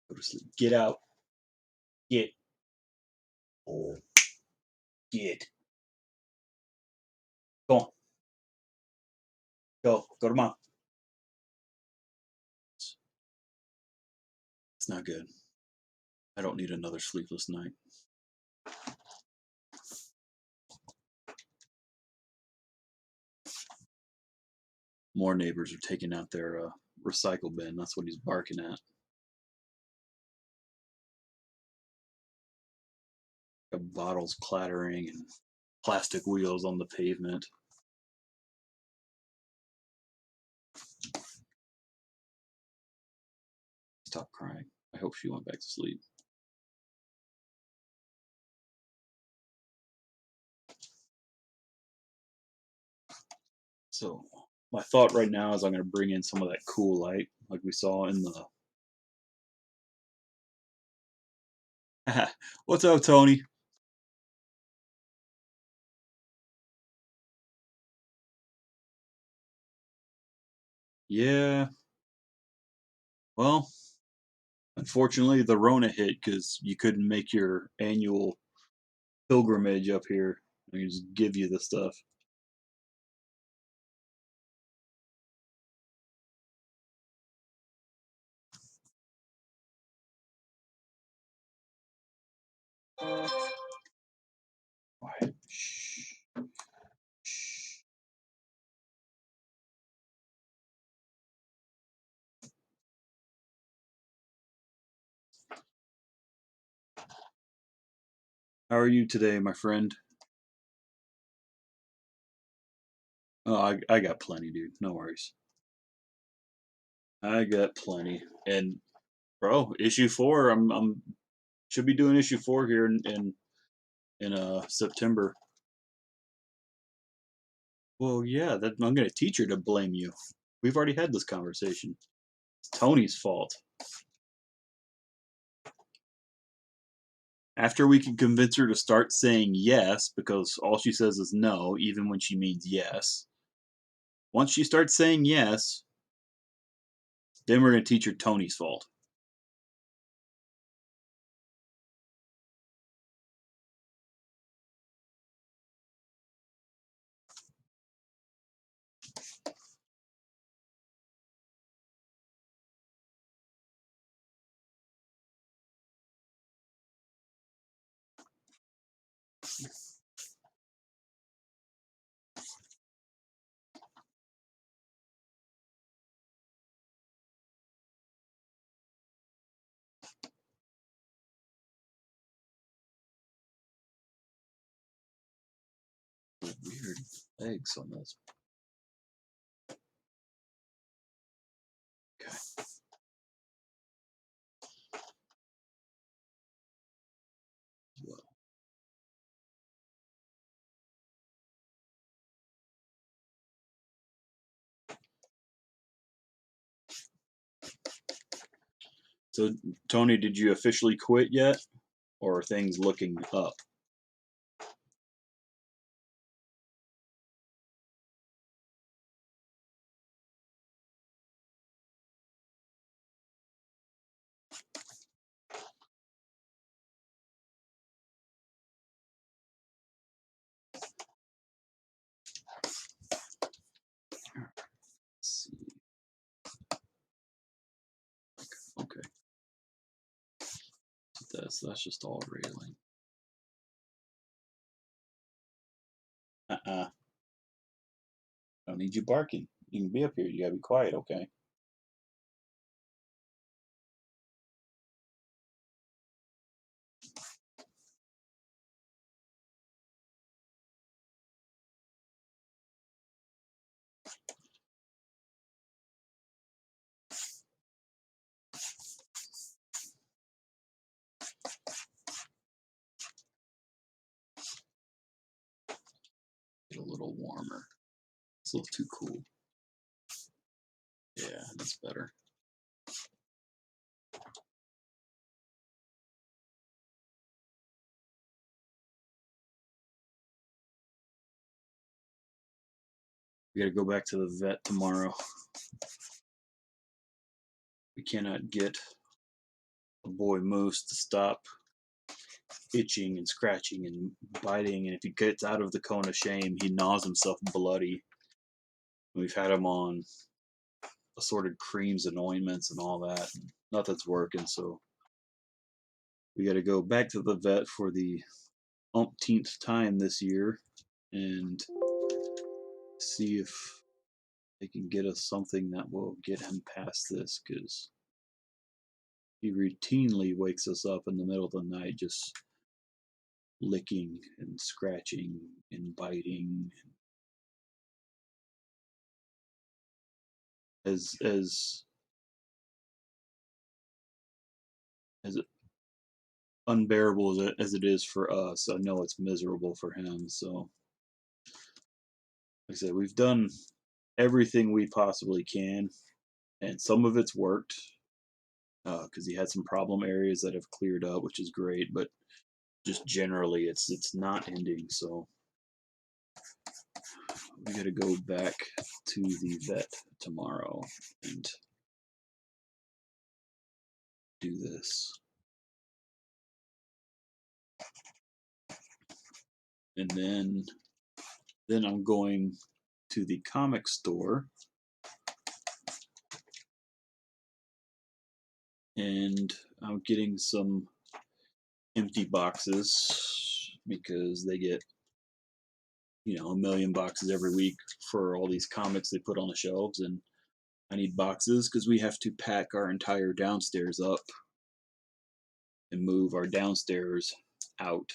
Go to sleep. Get out. Get. Get. Go on. Go. Go to mom. It's not good. I don't need another sleepless night. More neighbors are taking out their recycle bin. That's what he's barking at. Got bottles clattering and plastic wheels on the pavement. Stop crying. I hope she went back to sleep. So my thought right now is I'm going to bring in some of that cool light like we saw in the. What's up, Tony? Yeah. Well, Unfortunately, the Rona hit because you couldn't make your annual pilgrimage up here. They just give you the stuff. Quiet. Shh. Shh. How are you today, my friend? Oh, I got plenty, dude. No worries. I got plenty. And bro, issue four. I'm should be doing issue four here in September. Well, yeah, that I'm gonna teach her to blame you. We've already had this conversation. It's Tony's fault. After we can convince her to start saying yes, because all she says is no, even when she means yes. Once she starts saying yes, then we're gonna teach her Tony's fault. Weird legs on this. Okay. Well, so Tony, did you officially quit yet, or are things looking up? Let's see. Okay, that's just all railing. Uh-uh. I don't need you barking. You can be up here. You gotta be quiet, okay? Get a little warmer. It's a little too cool. Yeah, that's better. We gotta go back to the vet tomorrow. We cannot get a boy Moose to stop itching and scratching and biting, and if he gets out of the cone of shame, he gnaws himself bloody. We've had him on assorted creams and ointments and all that. And nothing's working, so we got to go back to the vet for the umpteenth time this year and see if they can get us something that will get him past this, because he routinely wakes us up in the middle of the night just licking and scratching and biting. As as unbearable as it is for us, I know it's miserable for him. So, like I said, we've done everything we possibly can, and some of it's worked because he had some problem areas that have cleared up, which is great. But just generally, it's not ending. So we got to go back to the vet tomorrow and do this. And then I'm going to the comic store and I'm getting some empty boxes because they get, a million boxes every week for all these comics they put on the shelves, and I need boxes because we have to pack our entire downstairs up and move our downstairs out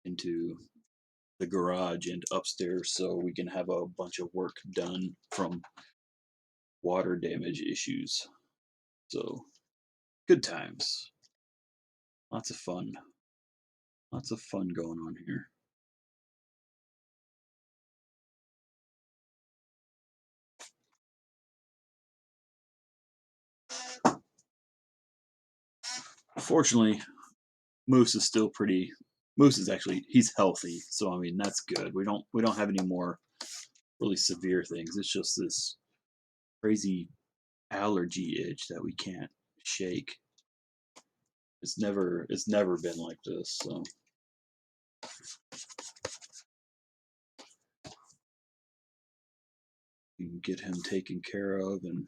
into the garage and upstairs so we can have a bunch of work done from water damage issues. So, good times. Lots of fun. Lots of fun going on here. Fortunately, Moose is still pretty. Moose is actually he's healthy, so I mean that's good. We don't have any more really severe things. It's just this crazy allergy itch that we can't shake. It's never been like this. So we can get him taken care of, and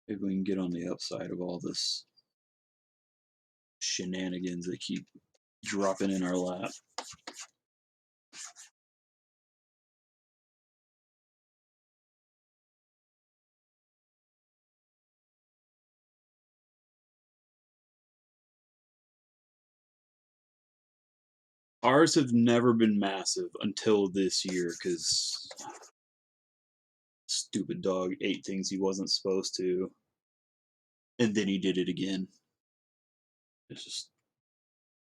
maybe we can get on the upside of all this shenanigans that keep dropping in our lap. Ours have never been massive until this year because stupid dog ate things he wasn't supposed to, and then he did it again. It's just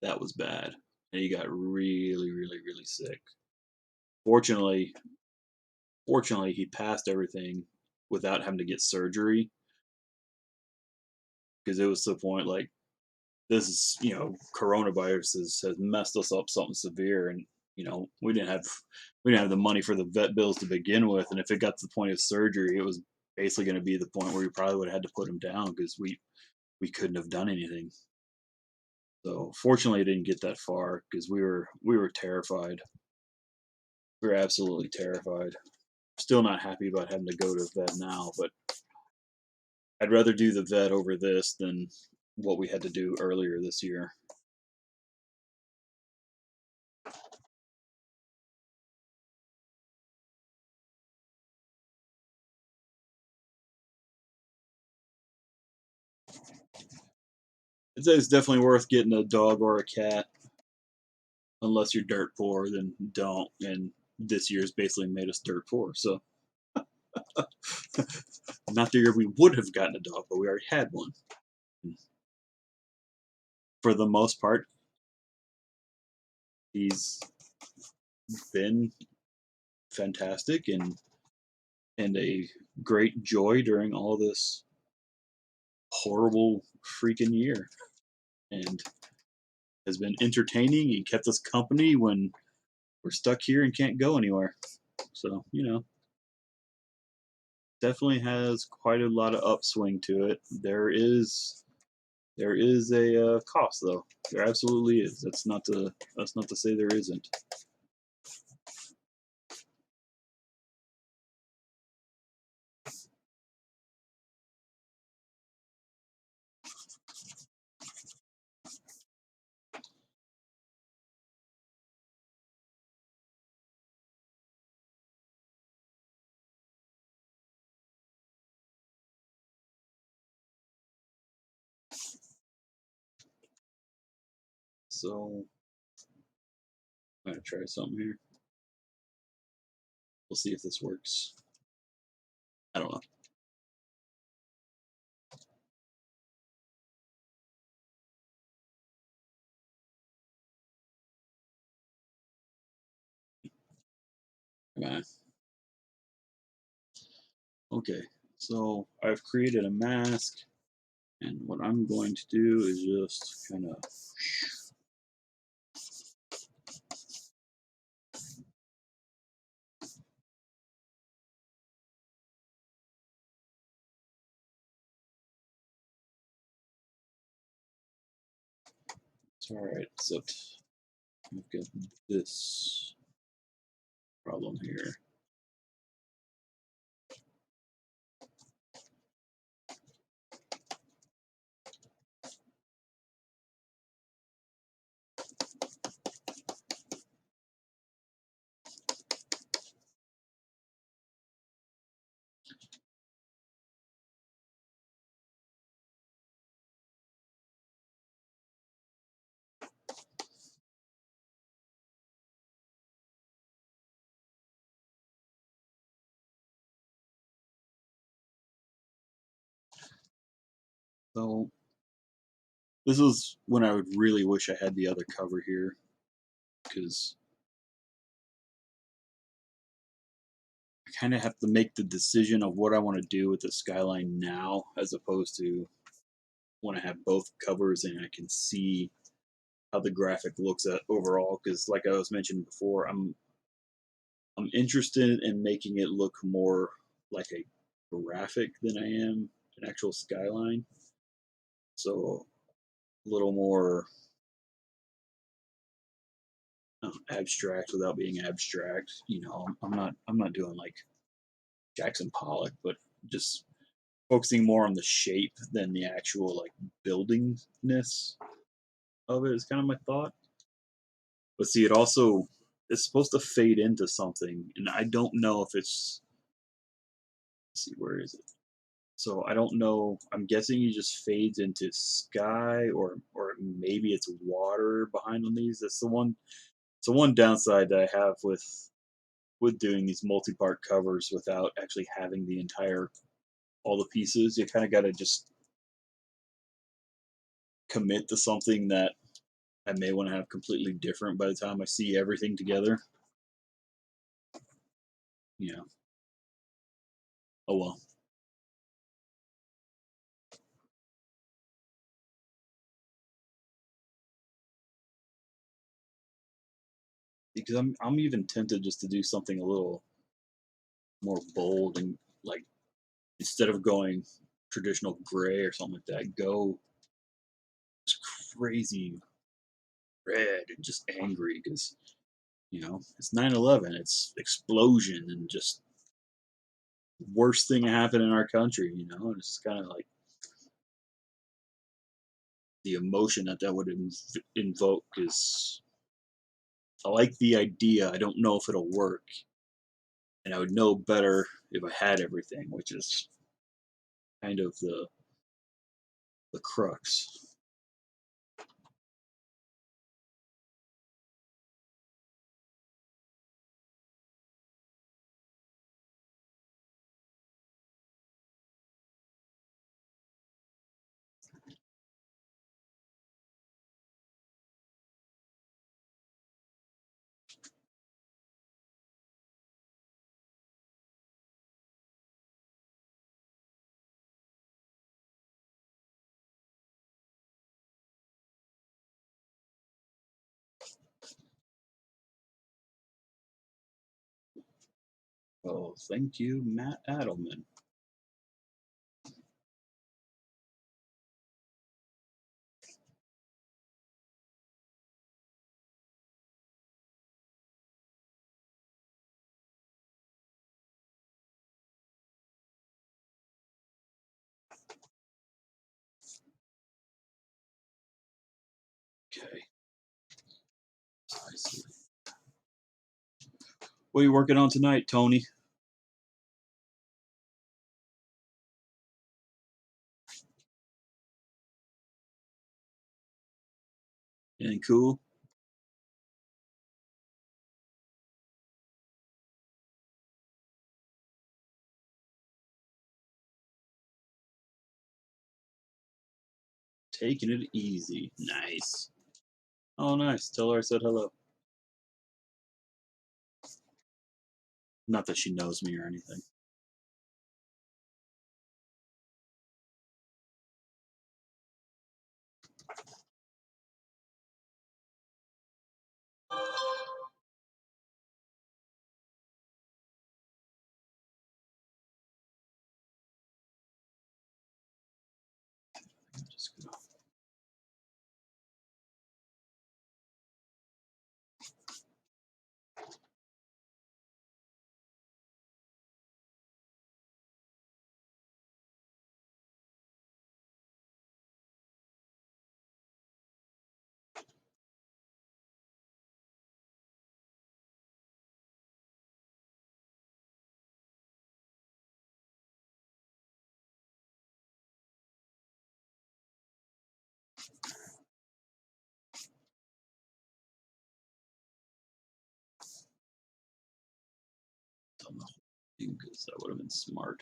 that was bad, and he got really, really, really sick. Fortunately, fortunately, he passed everything without having to get surgery because it was to the point like this is coronavirus has messed us up something severe, and we didn't have the money for the vet bills to begin with, and if it got to the point of surgery, it was basically going to be the point where we probably would have had to put him down because we couldn't have done anything. So fortunately, it didn't get that far because we were terrified. We were absolutely terrified. Still not happy about having to go to the vet now, but I'd rather do the vet over this than what we had to do earlier this year. It's definitely worth getting a dog or a cat, unless you're dirt poor, then don't. And this year's basically made us dirt poor. So, not the year we would have gotten a dog, but we already had one. For the most part, he's been fantastic and a great joy during all this horrible freaking year, and has been entertaining. He kept us company when we're stuck here and can't go anywhere. So, definitely has quite a lot of upswing to it. There is a cost though. There absolutely is. That's not to say there isn't. So I'm gonna try something here. We'll see if this works. I don't know. Come on. Okay. So I've created a mask, and what I'm going to do is just kind of All right, except we've got this problem here. So this is when I would really wish I had the other cover here, because I kind of have to make the decision of what I want to do with the skyline now, as opposed to when I have both covers and I can see how the graphic looks at overall. Because like I was mentioning before, I'm interested in making it look more like a graphic than I am an actual skyline. So a little more abstract without being abstract. I'm not doing like Jackson Pollock, but just focusing more on the shape than the actual like buildingness of it is kind of my thought. But see, it's supposed to fade into something, and I don't know if it's. Let's see, where is it? So I don't know. I'm guessing he just fades into sky, or maybe it's water behind on these. That's the one. It's the one downside that I have with doing these multi-part covers without actually having the entire all the pieces. You kind of got to just commit to something that I may want to have completely different by the time I see everything together. Yeah. Oh well. Because I'm even tempted just to do something a little more bold and like instead of going traditional gray or something like that, go crazy red and just angry because it's 9/11, it's explosion and just worst thing to happen in our country, and it's kind of like the emotion that would invoke is I like the idea. I don't know if it'll work, and I would know better if I had everything, which is kind of the crux. Well, thank you, Matt Adelman. Okay, I see. What are you working on tonight, Tony? Anything cool? Taking it easy. Nice. Oh, nice. Tell her I said hello. Not that she knows me or anything. I'm just gonna On the whole thing because that would have been smart.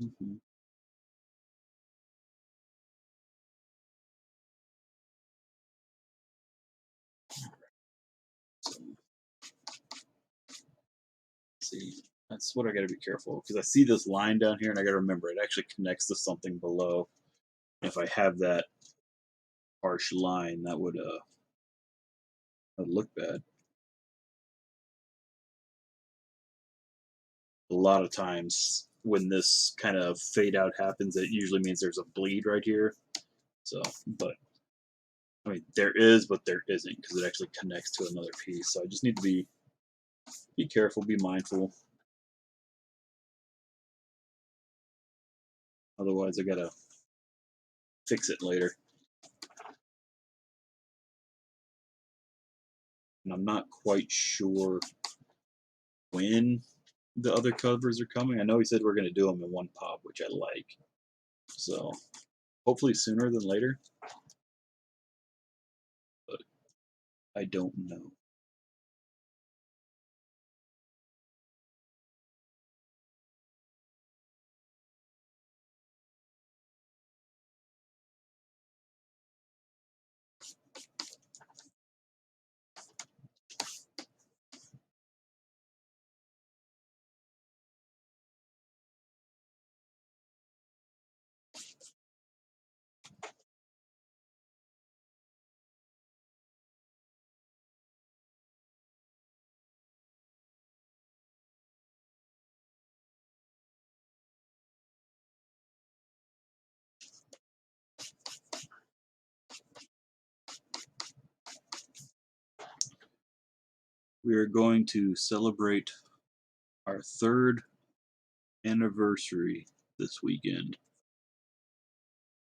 Mhm. So, see, that's what I got to be careful because I see this line down here, and I got to remember it actually connects to something below. If I have that harsh line, that would look bad. A lot of times when this kind of fade out happens, it usually means there's a bleed right here. So, but I mean, there is, but there isn't because it actually connects to another piece. So I just need to be careful, be mindful. Otherwise, I gotta fix it later. And I'm not quite sure when the other covers are coming. I know he said we're gonna do them in one pop, which I like. So hopefully sooner than later, but I don't know. We are going to celebrate our third anniversary this weekend.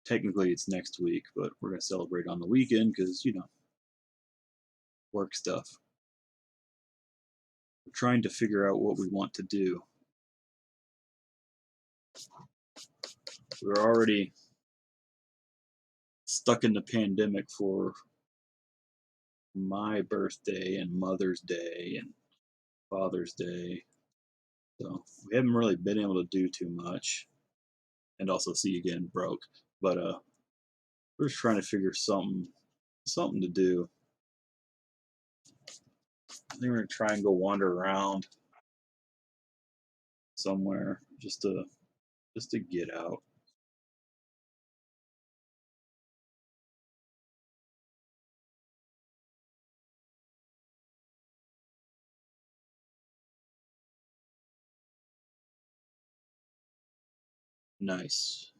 Technically, it's next week, but we're gonna celebrate on the weekend because work stuff. We're trying to figure out what we want to do. We're already stuck in the pandemic for my birthday and Mother's Day and Father's Day. So we haven't really been able to do too much. And also see again broke. But we're just trying to figure something to do. I think we're gonna try and go wander around somewhere just to get out. Nice.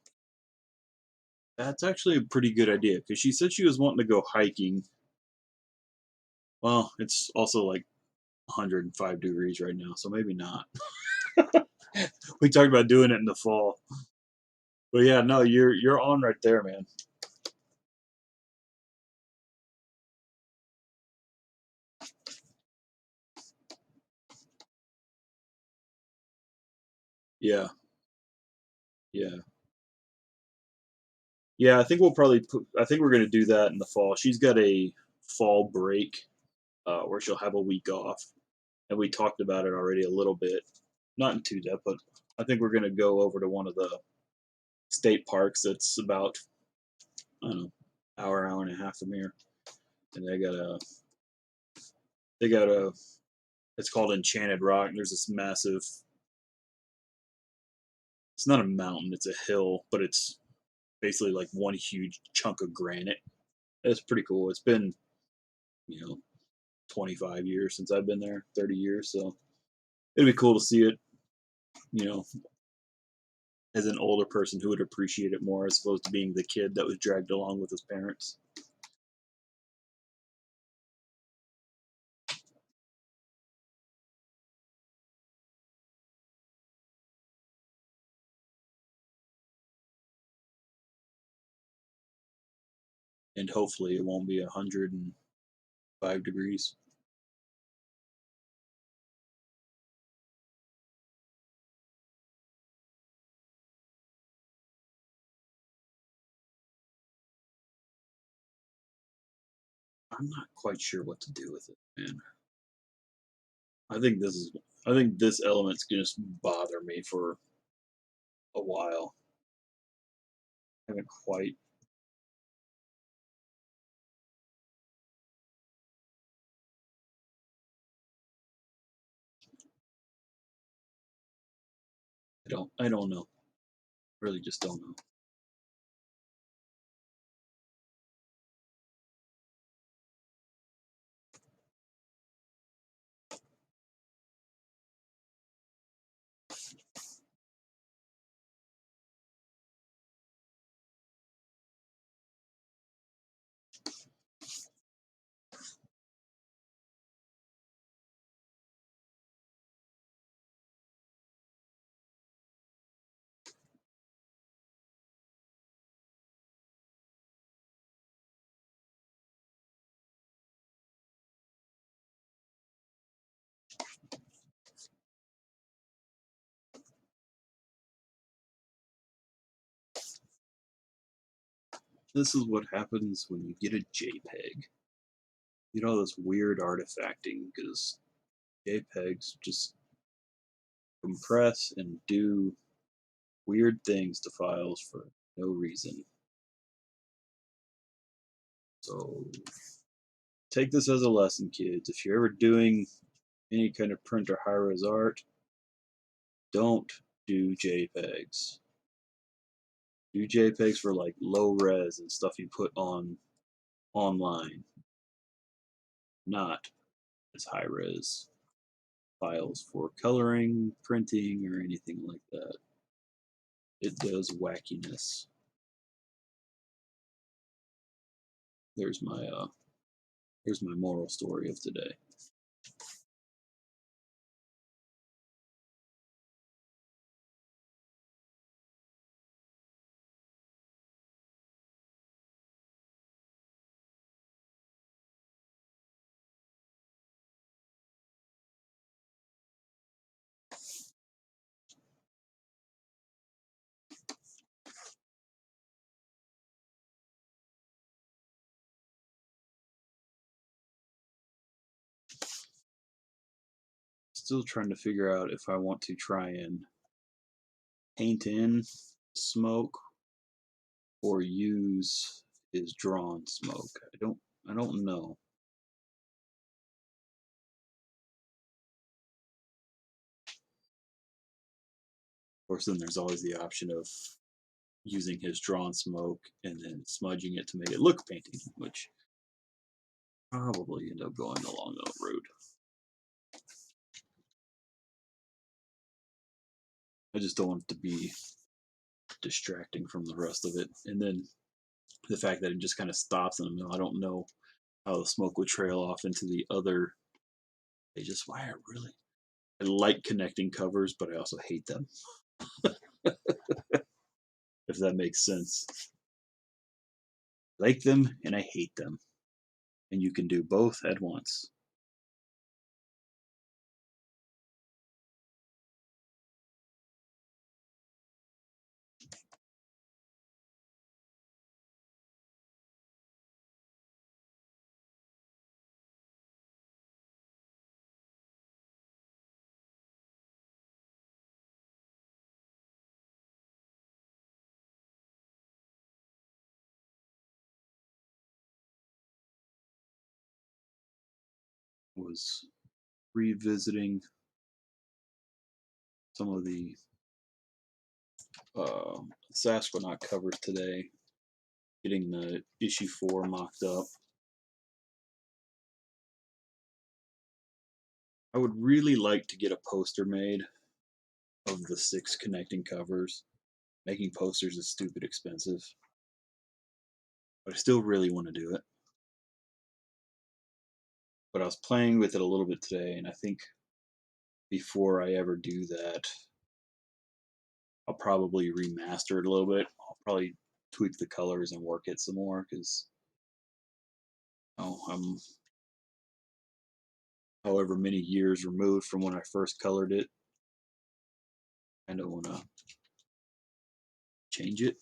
That's actually a pretty good idea because she said she was wanting to go hiking. Well, it's also like 105 degrees right now, so maybe not. We talked about doing it in the fall. But yeah, no, you're on right there, man. Yeah, yeah, yeah. I think we'll probably put. I think we're gonna do that in the fall. She's got a fall break where she'll have a week off, and we talked about it already a little bit, not in too depth, but I think we're gonna go over to one of the state parks that's about I don't know hour and a half from here, and they got a it's called Enchanted Rock. And there's this massive. It's not a mountain; it's a hill, but it's basically like one huge chunk of granite. It's pretty cool. It's been you know 25 years since I've been there, 30 years, so it'd be cool to see it. You know, as an older person who would appreciate it more as opposed to being the kid that was dragged along with his parents. And hopefully it won't be 105 degrees. I'm not quite sure what to do with it, man. I think this is I think this element's gonna just bother me for a while. I haven't quite I don't know. Really just don't know. This is what happens when you get a JPEG. You know this weird artifacting because JPEGs just compress and do weird things to files for no reason. So take this as a lesson, kids. If you're ever doing any kind of print or high res art, don't do JPEGs. Do JPEGs for like low res and stuff you put on online, not as high res files for coloring, printing, or anything like that. It does wackiness. There's my here's my moral story of today. Still trying to figure out if I want to try and paint in smoke or use his drawn smoke. I don't know. Of course, then there's always the option of using his drawn smoke and then smudging it to make it look painting, which probably end up going along that route. I just don't want it to be distracting from the rest of it. And then the fact that it just kind of stops in the middle, I don't know how the smoke would trail off into the other pages. Why I like connecting covers, but I also hate them, if that makes sense. Like them and I hate them. And you can do both at once. Was revisiting some of the Sasquatch covers today, getting the issue 4 mocked up. I would really like to get a poster made of the 6 connecting covers. Making posters is stupid expensive, but I still really want to do it. But I was playing with it a little bit today, and I think before I ever do that, I'll probably remaster it a little bit. I'll probably tweak the colors and work it some more because I'm however many years removed from when I first colored it. I don't want to change it.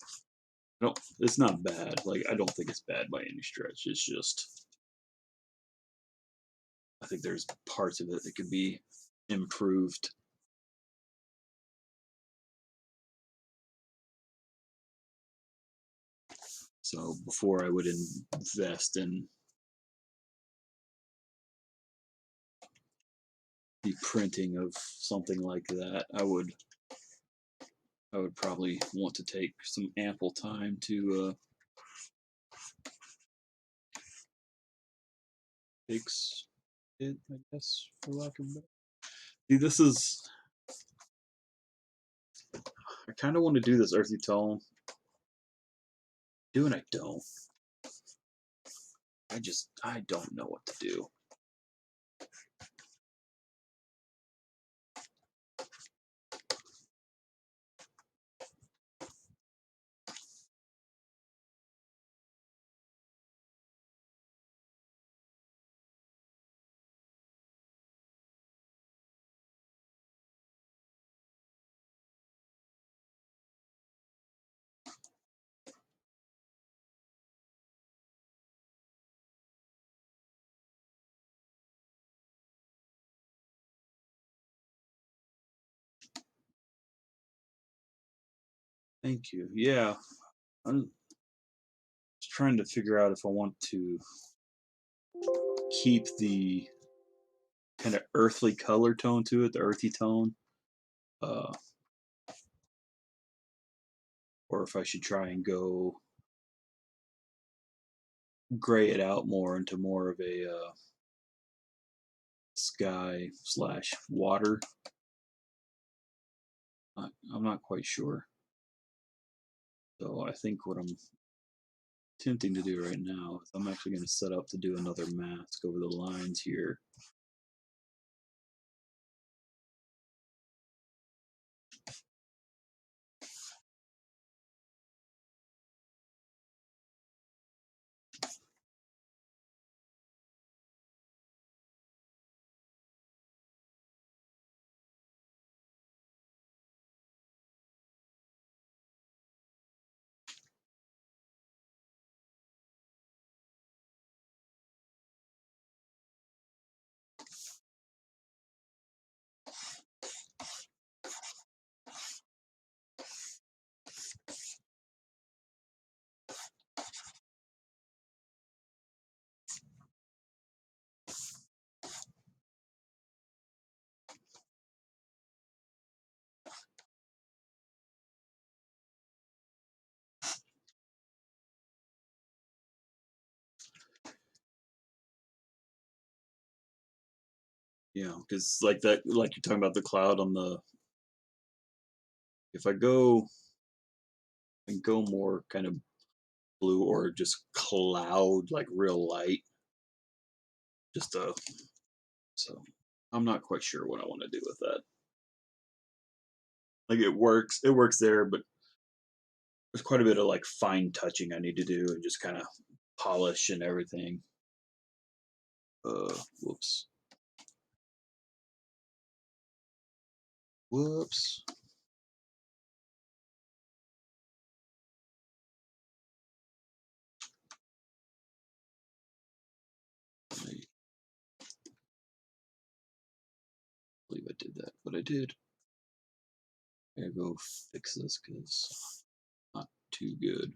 I don't. It's not bad. Like I don't think it's bad by any stretch. It's just I think there's parts of it that could be improved. So before I would invest in the printing of something like that, I would probably want to take some ample time to fix it, I guess, for lack of a better. See, this is. I kind of want to do this earthy tone. Do and I don't. I don't know what to do. Thank you. Yeah, I'm just trying to figure out if I want to keep the kind of earthly color tone to it, the earthy tone, uh, or if I should try and go gray it out more into more of a sky slash water. I'm not quite sure. So I think what I'm attempting to do right now is I'm actually going to set up to do another mask over the lines here. Yeah, because like that, like you're talking about the cloud on the. If I go and go more kind of blue or just cloud, like real light, just so I'm not quite sure what I want to do with that. Like it works there, but there's quite a bit of like fine touching I need to do and just kind of polish and everything. Whoops, whoops. I believe I did that, but I did. I gotta go fix this because not too good.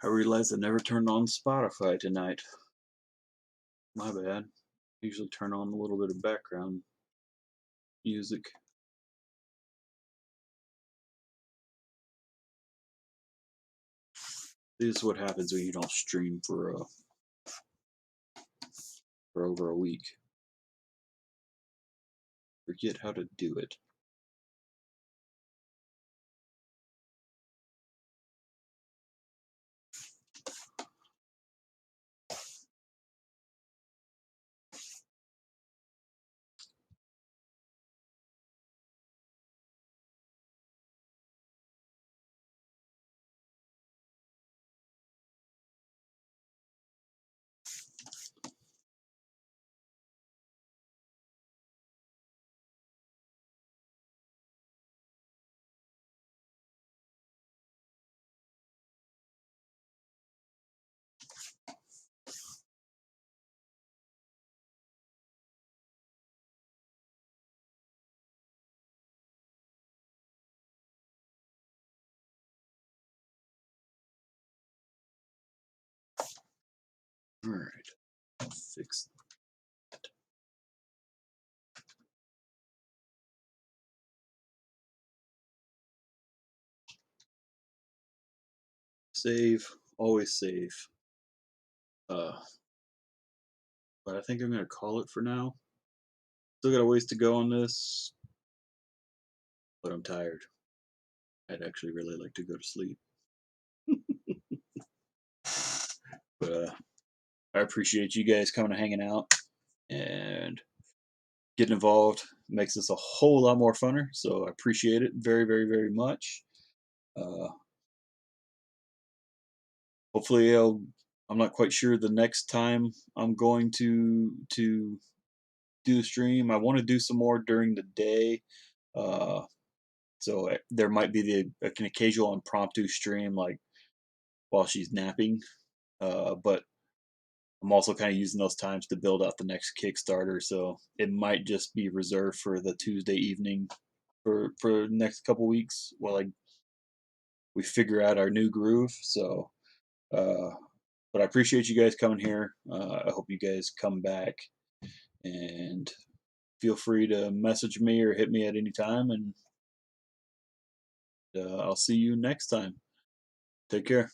I realized I never turned on Spotify tonight. My bad. Usually turn on a little bit of background music. This is what happens when you don't stream for over a week. Forget how to do it. All right, I'll fix. Save, always save. Uh, but I think I'm gonna call it for now. Still got a ways to go on this, but I'm tired. I'd actually really like to go to sleep. But I appreciate you guys coming and hanging out and getting involved. Makes this a whole lot more funner. So I appreciate it very, very, very much. Uh, hopefully, I'm not quite sure the next time I'm going to do the stream. I want to do some more during the day. Uh, so there might be an occasional impromptu stream like while she's napping. But I'm also kind of using those times to build out the next Kickstarter, so it might just be reserved for the Tuesday evening for the next couple weeks while we figure out our new groove. So, uh, but I appreciate you guys coming here. I hope you guys come back and feel free to message me or hit me at any time, and I'll see you next time. Take care.